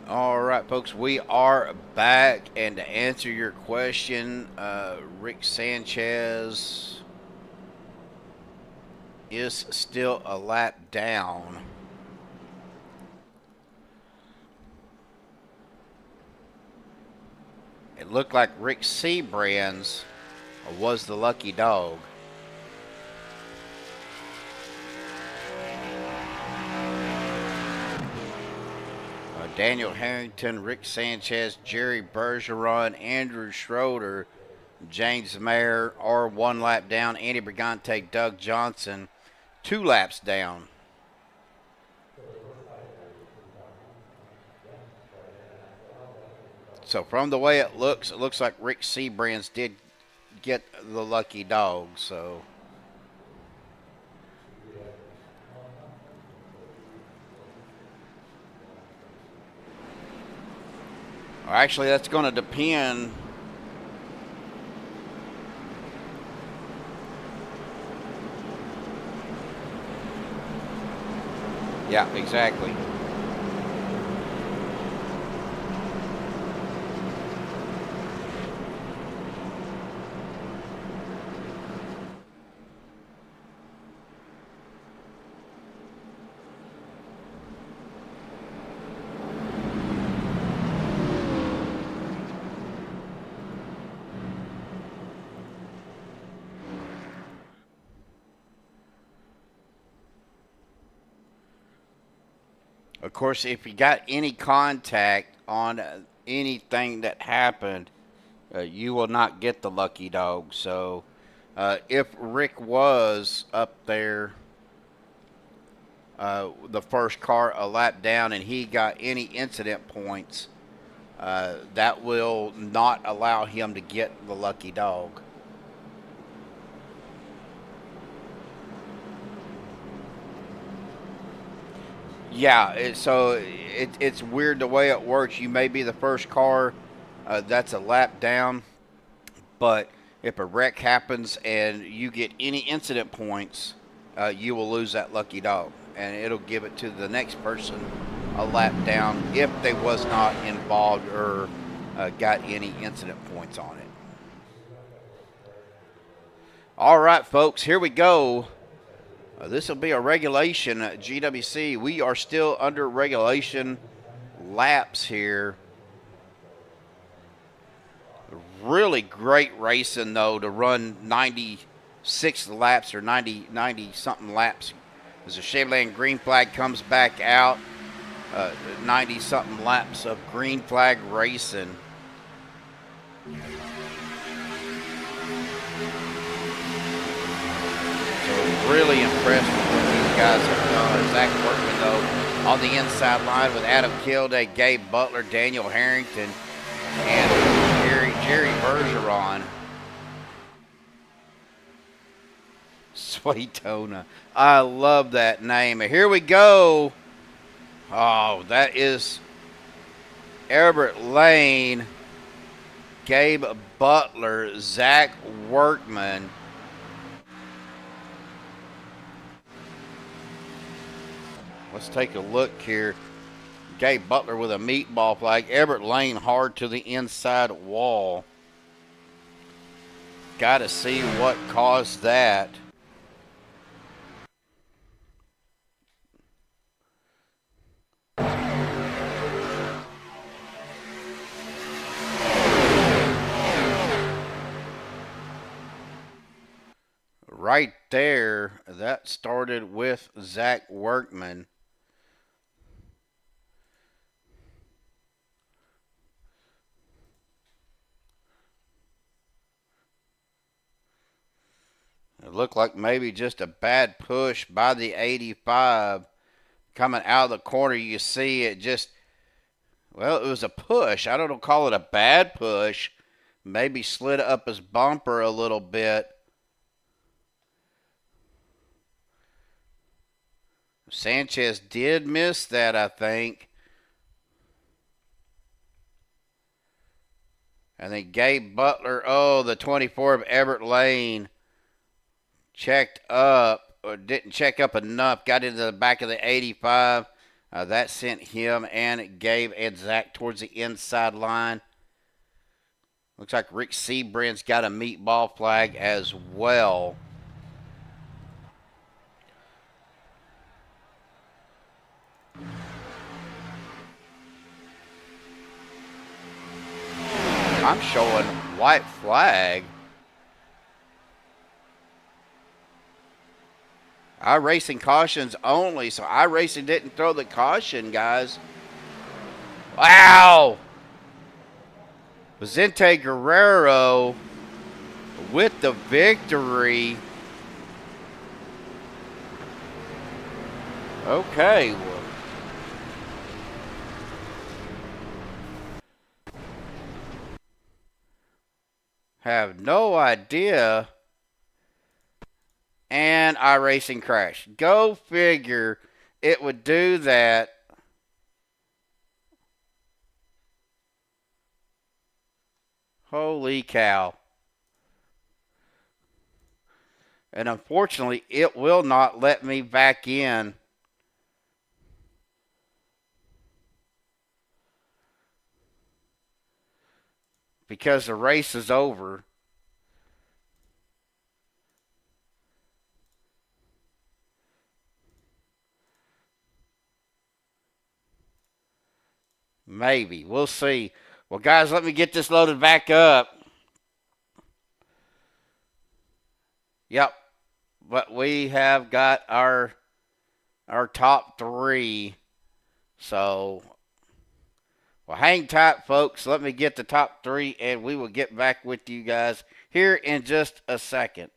S4: All right, folks, we are back, and to answer your question, Rick Sanchez is still a lap down. It looked like Rick Siebrands was the lucky dog. Daniel Harrington, Rick Sanchez, Jerry Bergeron, Andrew Schroeder, James Mayer are 1 lap down. Andy Brigante, Doug Johnson, 2 laps down. So from the way it looks like Rick Siebrands did get the lucky dog. So actually, that's going to depend. Yeah, exactly. Of course, if you got any contact on anything that happened, you will not get the lucky dog. So if Rick was up there, the first car a lap down, and he got any incident points, that will not allow him to get the lucky dog. Yeah, it's weird the way it works. You may be the first car that's a lap down, but if a wreck happens and you get any incident points, you will lose that lucky dog, and it'll give it to the next person a lap down if they was not involved or got any incident points on it. All right, folks, here we go. This will be a regulation GWC. We are still under regulation laps here. Really great racing, though, to run 96 laps or 90 something laps. As the Chevrolet green flag comes back out, 90-something laps of green flag racing. So really impressed with what these guys have done. Zach Workman, though, on the inside line with Adam Kilday, Gabe Butler, Daniel Harrington, and Jerry Bergeron. Sweetona. I love that name. Here we go. Oh, that is Everrett Lane, Gabe Butler, Zach Workman. Let's take a look here. Gabe Butler with a meatball flag. Everrett Lane hard to the inside wall. Got to see what caused that. Right there, that started with Zach Workman. It looked like maybe just a bad push by the 85. Coming out of the corner, you see it just, well, it was a push. I don't call it a bad push. Maybe slid up his bumper a little bit. Sanchez did miss that, I think. And then Gabe Butler, the 24 of Everrett Lane, checked up, or didn't check up enough, got into the back of the 85. That sent him and Gabe and Zach towards the inside line. Looks like Rick Siebrands got a meatball flag as well. I'm showing white flag. iRacing cautions only, so iRacing didn't throw the caution, guys. Wow! Vicente Guerrero with the victory. Okay. Have no idea. And iRacing crashed. Go figure it would do that. Holy cow. And unfortunately, it will not let me back in. Because the race is over. Maybe. We'll see. Well, guys, let me get this loaded back up. Yep. But we have got our top three. So, well, hang tight, folks. Let me get the top three, and we will get back with you guys here in just a second.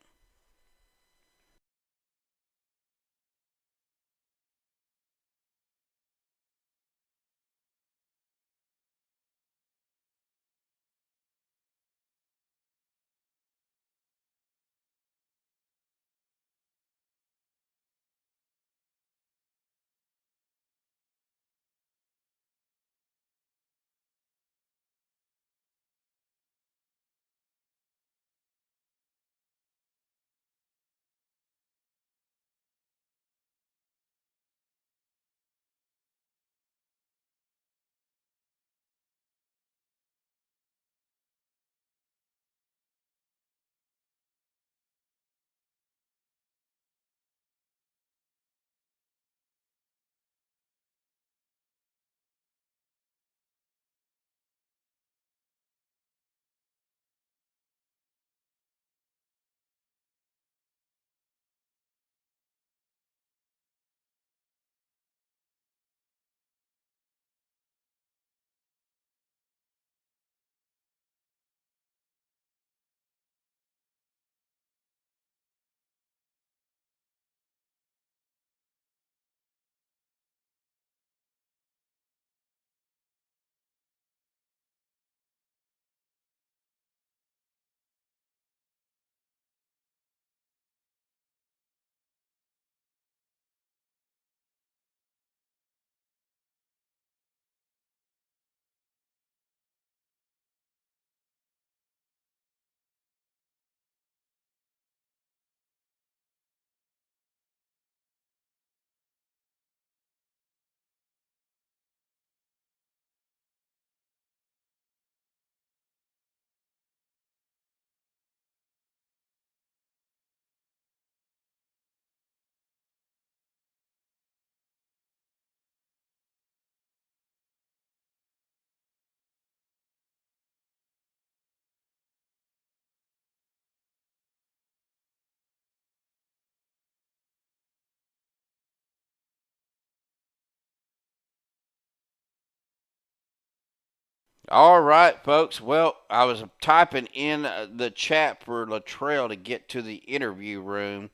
S4: All right, folks. Well, I was typing in the chat for Latrell to get to the interview room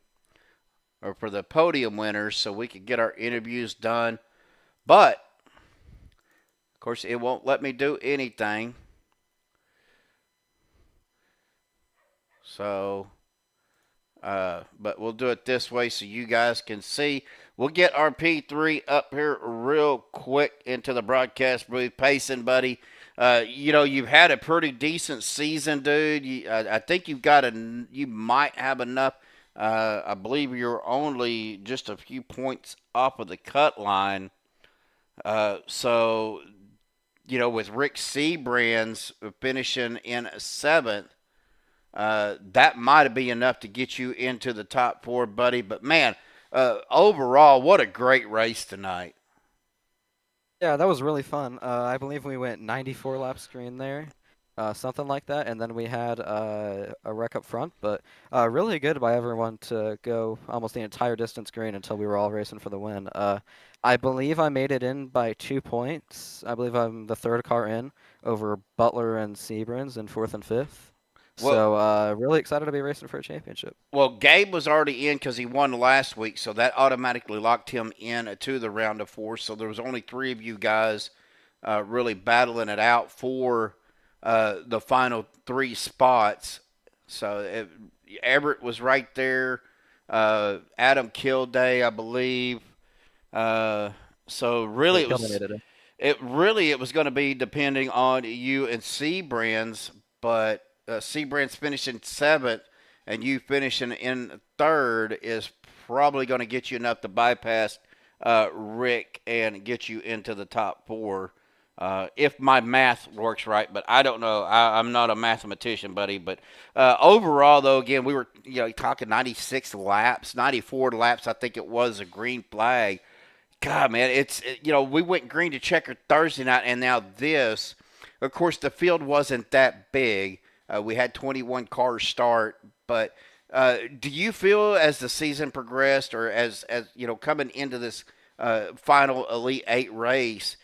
S4: or for the podium winners so we could get our interviews done. But, of course, it won't let me do anything. So, but we'll do it this way so you guys can see. We'll get our P3 up here real quick into the broadcast booth. Payson, buddy. You've had a pretty decent season, dude. I think you might have enough. I believe you're only just a few points off of the cut line. So, with Rick Siebrands finishing in 7th, that might be enough to get you into the top 4, buddy. But, man, overall, what a great race tonight.
S7: Yeah, that was really fun. I believe we went 94 laps green there, something like that, and then we had a wreck up front, but really good by everyone to go almost the entire distance green until we were all racing for the win. I believe I made it in by 2 points. I believe I'm the 3rd car in over Butler and Siebrands in 4th and 5th. So really excited to be racing for a championship.
S4: Well, Gabe was already in because he won last week, so that automatically locked him in to the round of 4. So there was only 3 of you guys really battling it out for the final 3 spots. So Everett was right there. Adam Kilday, I believe. So really, it was going to be depending on you and Siebrands, but Siebrands finishing 7th and you finishing in 3rd is probably going to get you enough to bypass Rick and get you into the top 4. If my math works right, but I don't know. I'm not a mathematician, buddy. But overall, though, again, we were talking 96 laps, 94 laps. I think it was a green flag. God, man, we went green to checker Thursday night, and now this. Of course, the field wasn't that big. We had 21 cars start, but do you feel as the season progressed, or as coming into this final Elite 8 race,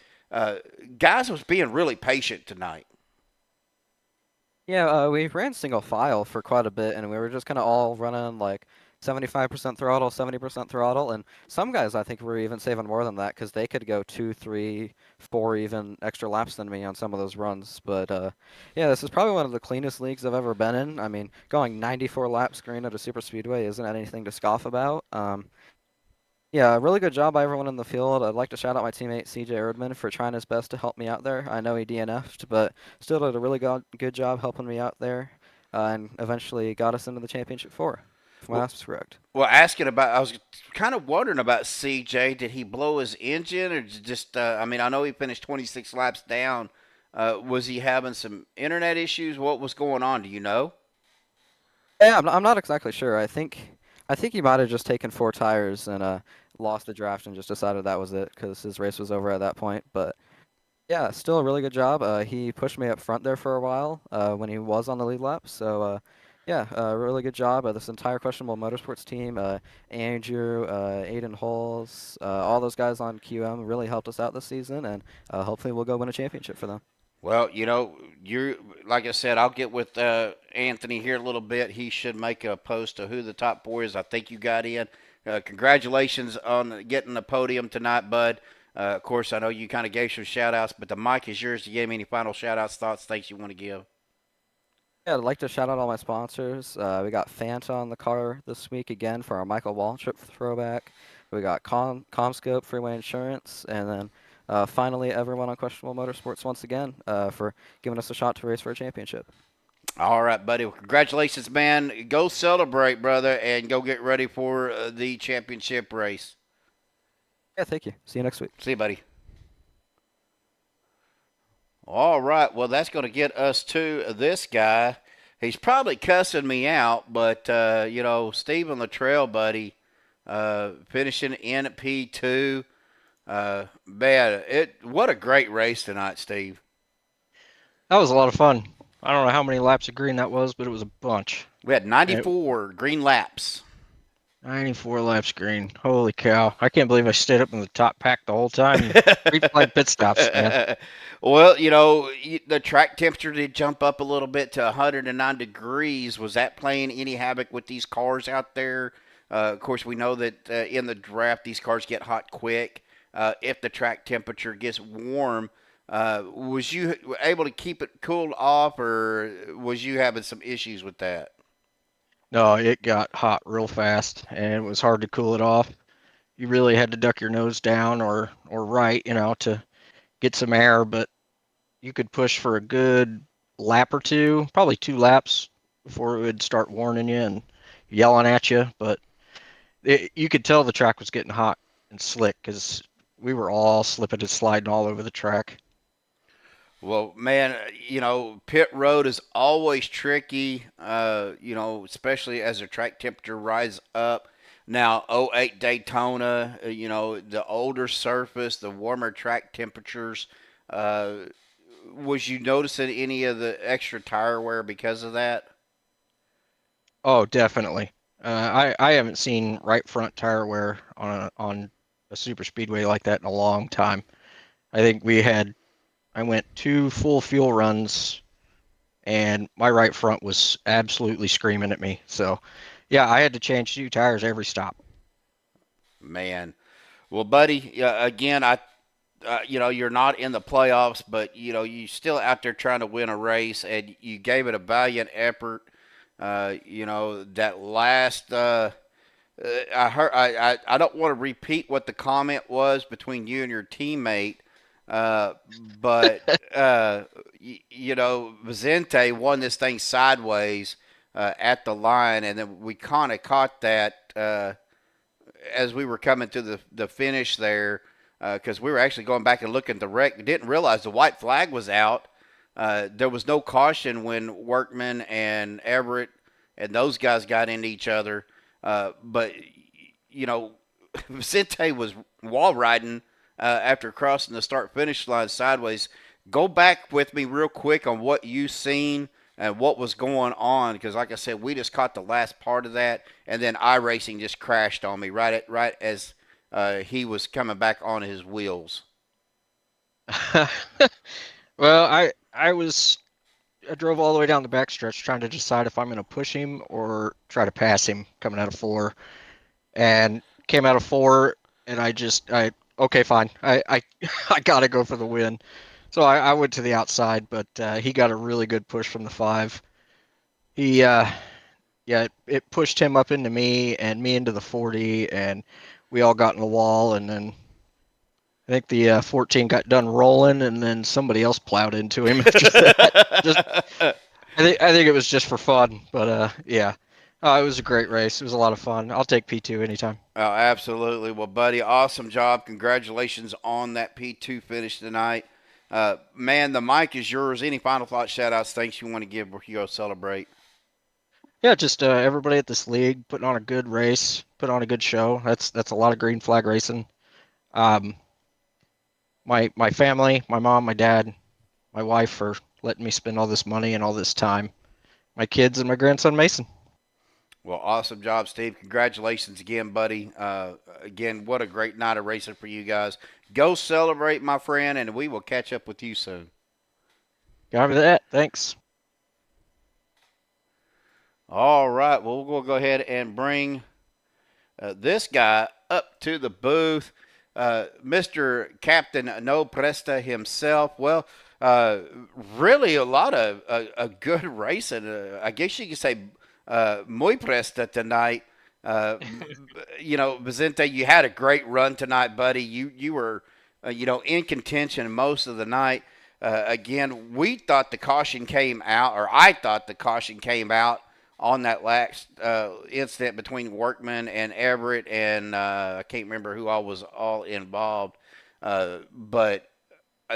S4: guys was being really patient tonight?
S7: Yeah, we ran single file for quite a bit, and we were just kind of all running like 75% throttle, 70% throttle, and some guys I think were even saving more than that because they could go 2, 3, 4 even extra laps than me on some of those runs. But yeah, this is probably one of the cleanest leagues I've ever been in. I mean, going 94 laps green at a super speedway isn't anything to scoff about. Yeah, really good job by everyone in the field. I'd like to shout out my teammate CJ Erdman for trying his best to help me out there. I know he DNF'd, but still did a really good job helping me out there, and eventually got us into the championship 4. If my math's correct.
S4: Well, I was kind of wondering about CJ. Did he blow his engine, or just? I know he finished 26 laps down. Was he having some internet issues? What was going on? Do you know?
S7: Yeah, I'm not exactly sure. I think he might have just taken 4 tires and lost the draft and just decided that was it because his race was over at that point. But yeah, still a really good job. He pushed me up front there for a while when he was on the lead lap. So. Yeah, really good job. This entire Questionable Motorsports team, Andrew, Aiden Holes, all those guys on QM really helped us out this season, and hopefully we'll go win a championship for them.
S4: Well, you're like I said, I'll get with Anthony here a little bit. He should make a post of who the top 4 is. I think you got in. Congratulations on getting the podium tonight, bud. Of course, I know you kind of gave some shout-outs, but the mic is yours to give me any final shout-outs, thoughts, things you want to give.
S7: Yeah, I'd like to shout out all my sponsors. We got Fanta on the car this week again for our Michael Waltrip throwback. We got Comscope, Freeway Insurance, and then finally everyone on Questionable Motorsports once again for giving us a shot to race for a championship.
S4: All right, buddy. Well, congratulations, man. Go celebrate, brother, and go get ready for the championship race.
S7: Yeah, thank you. See you next week.
S4: See you, buddy. All right, well, that's going to get us to this guy. He's probably cussing me out, but, Stephen Latrell, buddy, finishing in at P2. What a great race tonight, Steve.
S8: That was a lot of fun. I don't know how many laps of green that was, but it was a bunch.
S4: We had 94 green laps.
S8: 94 laps green. Holy cow. I can't believe I stayed up in the top pack the whole time. Replay pit stops, man.
S4: Well, the track temperature did jump up a little bit to 109 degrees. Was that playing any havoc with these cars out there? Of course, we know that in the draft, these cars get hot quick. If the track temperature gets warm, was you able to keep it cooled off, or was you having some issues with that?
S8: No, it got hot real fast, and it was hard to cool it off. You really had to duck your nose down or right, to get some air, but you could push for a good lap or two, probably 2 laps before it would start warning you and yelling at you. But you could tell the track was getting hot and slick because we were all slipping and sliding all over the track.
S4: Well, man, pit road is always tricky, especially as the track temperature rises up. Now, '08 Daytona, the older surface, the warmer track temperatures. Was you noticing any of the extra tire wear because of that?
S8: Oh, definitely. I haven't seen right front tire wear on a super speedway like that in a long time. I think I went 2 full fuel runs, and my right front was absolutely screaming at me. So, yeah, I had to change 2 tires every stop.
S4: Man, well, buddy, again, you're not in the playoffs, but you still out there trying to win a race, and you gave it a valiant effort. That last. I heard. I don't want to repeat what the comment was between you and your teammate, but Vicente won this thing sideways at the line, and then we kind of caught that as we were coming to the finish there, because we were actually going back and looking at the wreck. We didn't realize the white flag was out. There was no caution when Workman and Everett and those guys got into each other. But Vicente was wall riding after crossing the start-finish line sideways. Go back with me real quick on what you seen and what was going on, because like I said, we just caught the last part of that, and then iRacing just crashed on me right as he was coming back on his wheels.
S8: Well, I drove all the way down the backstretch trying to decide if I'm going to push him or try to pass him coming out of 4, and came out of 4, and okay, fine. I got to go for the win. So I went to the outside, but he got a really good push from the 5. It pushed him up into me and me into the 40, and we all got in the wall, and then I think the 14 got done rolling, and then somebody else plowed into him. I think it was just for fun, but yeah. It was a great race. It was a lot of fun. I'll take P2 anytime.
S4: Oh, absolutely. Well, buddy, awesome job. Congratulations on that P2 finish tonight. Man, the mic is yours. Any final thoughts, shout-outs, thanks you want to give before you go celebrate?
S8: Yeah, just everybody at this league putting on a good race, put on a good show. That's a lot of green flag racing. My family, my mom, my dad, my wife for letting me spend all this money and all this time. My kids and my grandson Mason.
S4: Well, awesome job, Steve. Congratulations again, buddy. Again, what a great night of racing for you guys. Go celebrate, my friend, and we will catch up with you soon.
S8: Copy that. Thanks.
S4: All right. Well, we'll go ahead and bring this guy up to the booth. Mr. Captain No Presta himself. Well, really a lot of a good racing. I guess you could say muy presta tonight. Vicente, you had a great run tonight, buddy. You were, in contention most of the night. Again, we thought the caution came out, or I thought the caution came out on that last incident between Workman and Everett, and I can't remember who all was all involved. But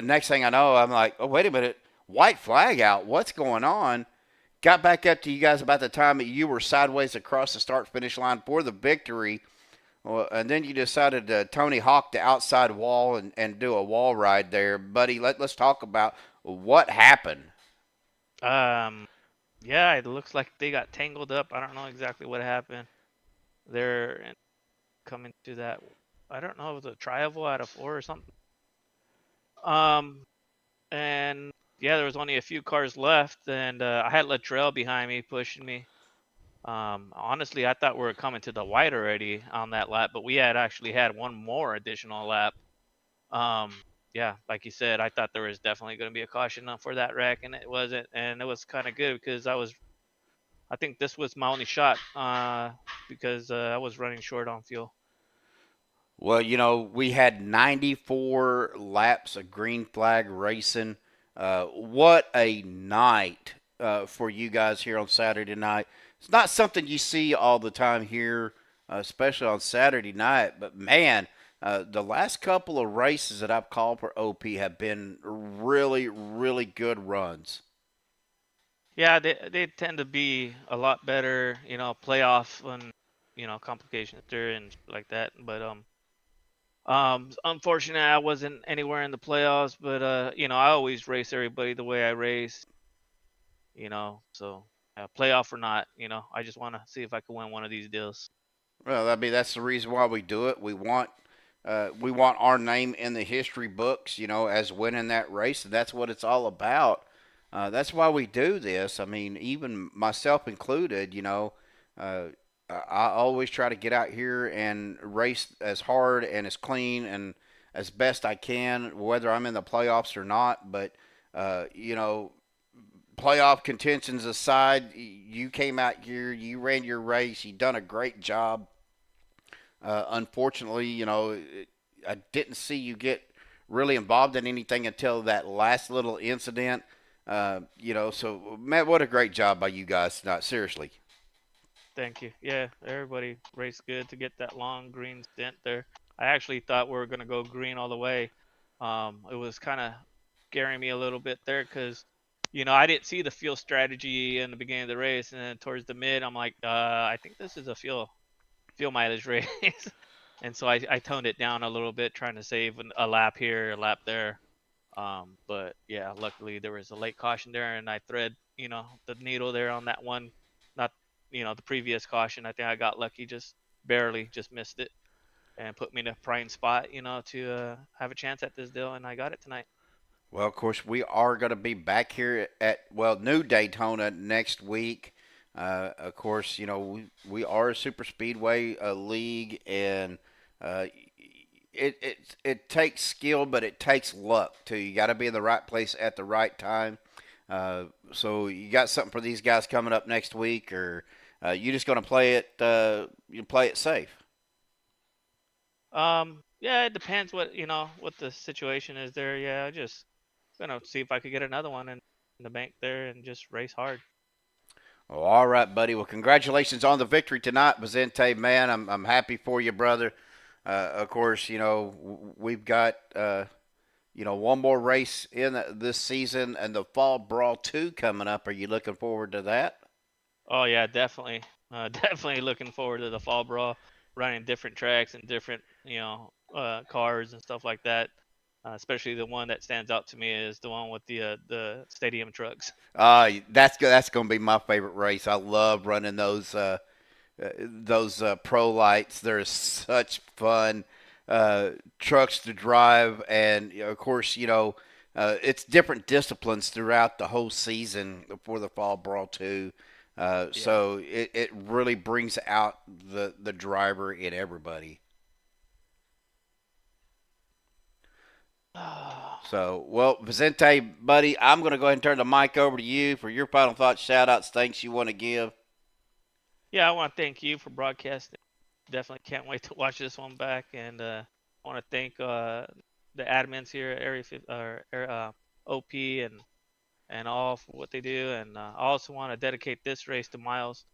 S4: next thing I know, I'm like, oh, wait a minute, white flag out. What's going on? Got back up to you guys about the time that you were sideways across the start-finish line for the victory. Well, and then you decided to Tony Hawk the outside wall and do a wall ride there. Buddy, let's talk about what happened.
S9: Yeah, it looks like they got tangled up. I don't know exactly what happened. there and coming to that. I don't know, it was a tri-oval out of 4 or something. And yeah, there was only a few cars left, and I had Latrell behind me pushing me. Honestly, I thought we were coming to the white already on that lap, but we had actually had one more additional lap. Yeah, like you said, I thought there was definitely going to be a caution for that wreck, and it wasn't. And it was kind of good because I think this was my only shot because I was running short on fuel.
S4: Well, you know, we had 94 laps of green flag racing. What a night for you guys here on Saturday night. It's not something you see all the time here, especially on Saturday night. But, man, the last couple of races that I've called for OP have been really, really good runs.
S9: Yeah, they tend to be a lot better, playoff and complications there and like that. But unfortunately, I wasn't anywhere in the playoffs. But I always race everybody the way I race. So playoff or not, I just want to see if I can win one of these deals.
S4: Well, I mean, that's the reason why we do it. We want our name in the history books, as winning that race, and that's what it's all about. That's why we do this. I mean, even myself included, I always try to get out here and race as hard and as clean and as best I can, whether I'm in the playoffs or not. But, playoff contentions aside, you came out here, you ran your race, you done a great job. Unfortunately, I didn't see you get really involved in anything until that last little incident. So, Matt, what a great job by you guys tonight. Seriously.
S9: Thank you. Yeah, everybody raced good to get that long green stint there. I actually thought we were going to go green all the way. It was kind of scaring me a little bit there because, I didn't see the fuel strategy in the beginning of the race. And then towards the mid, I'm like, I think this is a fuel mileage race. And so I toned it down a little bit, trying to save a lap here, a lap there. But yeah, luckily there was a late caution there, and I thread, the needle there on that one. Not, the previous caution. I think I got lucky, just barely, just missed it, and put me in a prime spot, to have a chance at this deal, and I got it tonight.
S4: Well, of course, we are going to be back here at, new Daytona next week. Of course, we are a super speedway league, and it takes skill, but it takes luck too. You got to be in the right place at the right time. So you got something for these guys coming up next week, or you just going to play it? You play it safe.
S9: Yeah, it depends what the situation is there. Yeah, I just gonna see if I could get another one in the bank there and just race hard.
S4: Oh, all right, buddy. Well, congratulations on the victory tonight, Vicente. Man, I'm happy for you, brother. Of course, we've got one more race in this season, and the Fall Brawl 2 coming up. Are you looking forward to that?
S9: Oh yeah, definitely. Definitely looking forward to the Fall Brawl, running different tracks and different cars and stuff like that. Especially the one that stands out to me is the one with the stadium trucks.
S4: That's going to be my favorite race. I love running those pro lights. They're such fun trucks to drive, and of course, it's different disciplines throughout the whole season for the Fall Brawl 2. So it really brings out the driver in everybody. So, well, Vicente, buddy, I'm going to go ahead and turn the mic over to you for your final thoughts, shout-outs, thanks you want to give.
S9: Yeah, I want to thank you for broadcasting. Definitely can't wait to watch this one back, and I want to thank the admins here at OP and all for what they do. And I also want to dedicate this race to Miles.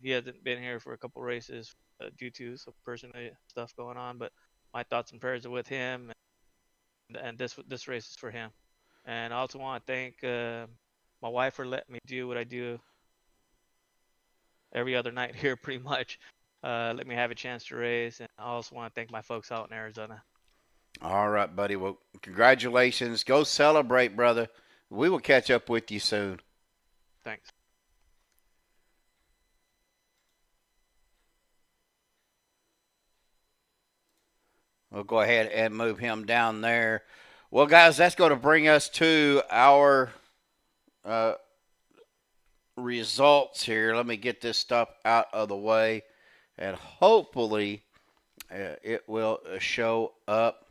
S9: He hasn't been here for a couple races due to some personal stuff going on, but my thoughts and prayers are with him. And this race is for him. And I also want to thank my wife for letting me do what I do every other night here, pretty much. Let me have a chance to race. And I also want to thank my folks out in Arizona.
S4: All right, buddy. Well, congratulations. Go celebrate, brother. We will catch up with you soon.
S9: Thanks.
S4: We'll go ahead and move him down there. Well, guys, that's going to bring us to our results here. Let me get this stuff out of the way, and hopefully it will show up.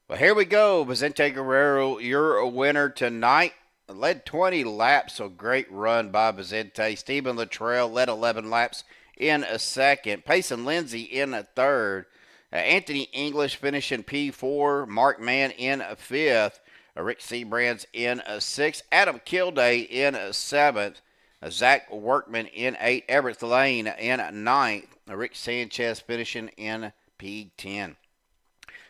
S4: Well, here we go. Vicente Guerrero, you're a winner tonight. Led 20 laps, so great run by Vicente. Stephen Luttrell led 11 laps in a second. Payson Lindsay in a third. Anthony English finishing P4. Mark Mann in a fifth. Rick Siebrands in a sixth. Adam Kilday in a seventh. Zach Workman in eighth. Everrett Lane in ninth. Rick Sanchez finishing in P10.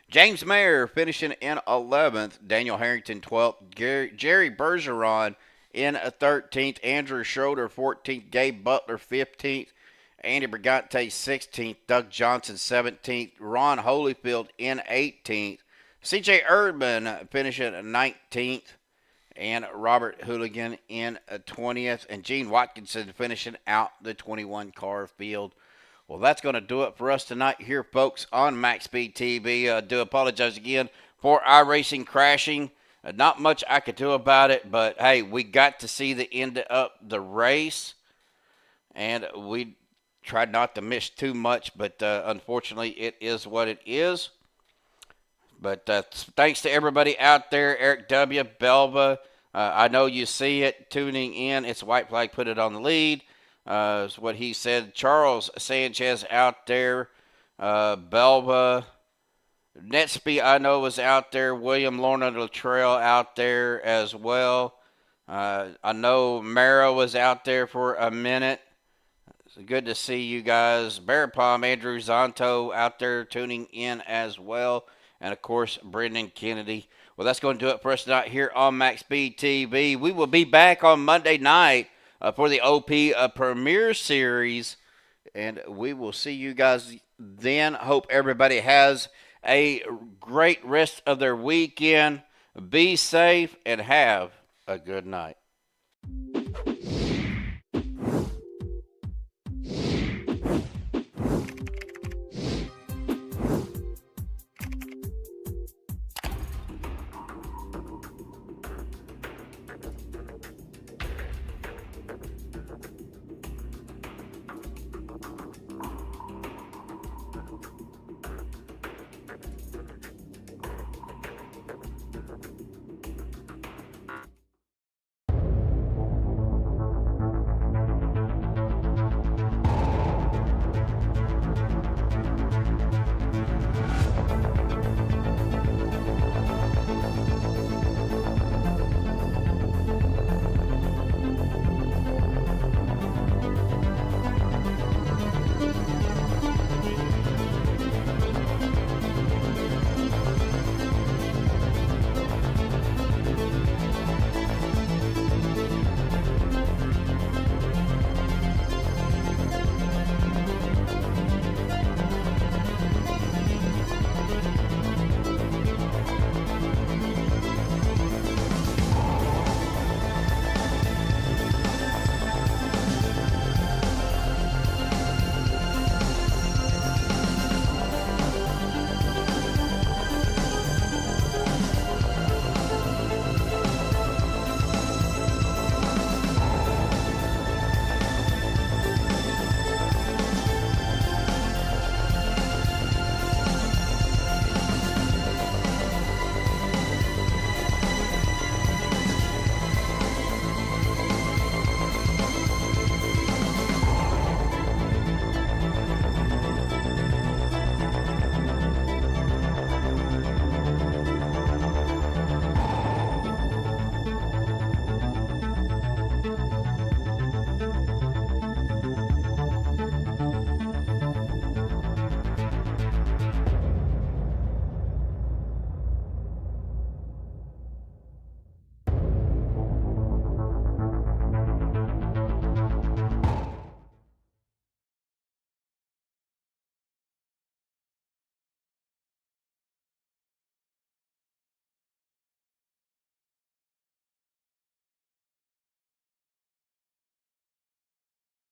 S4: James Mayer finishing in 11th. Daniel Harrington 12th. Jerry Bergeron in 13th. Andrew Schroeder 14th. Gabe Butler 15th. Andy Brigante 16th. Doug Johnson 17th. Ron Holyfield in 18th. C.J. Erdman finishing 19th. And Robert Hooligan in 20th. And Gene Watkinson finishing out the 21-car field. Well, that's going to do it for us tonight here, folks, on Maxspeedtv. I do apologize again for iRacing crashing. Not much I could do about it, but, hey, we got to see the end of the race, and we tried not to miss too much, but unfortunately it is what it is. But thanks to everybody out there, Eric W., Belva. I know you see it tuning in. It's White Flag, put it on the lead. Is what he said. Charles Sanchez out there. Belva. Netsby, I know, was out there. William Lorna Luttrell out there as well. I know Mara was out there for a minute. It's good to see you guys. Bear Palm, Andrew Zonto out there tuning in as well. And, of course, Brendan Kennedy. Well, that's going to do it for us tonight here on Maxspeedtv. We will be back on Monday night for the OP Premier Series, and we will see you guys then. Hope everybody has a great rest of their weekend. Be safe and have a good night.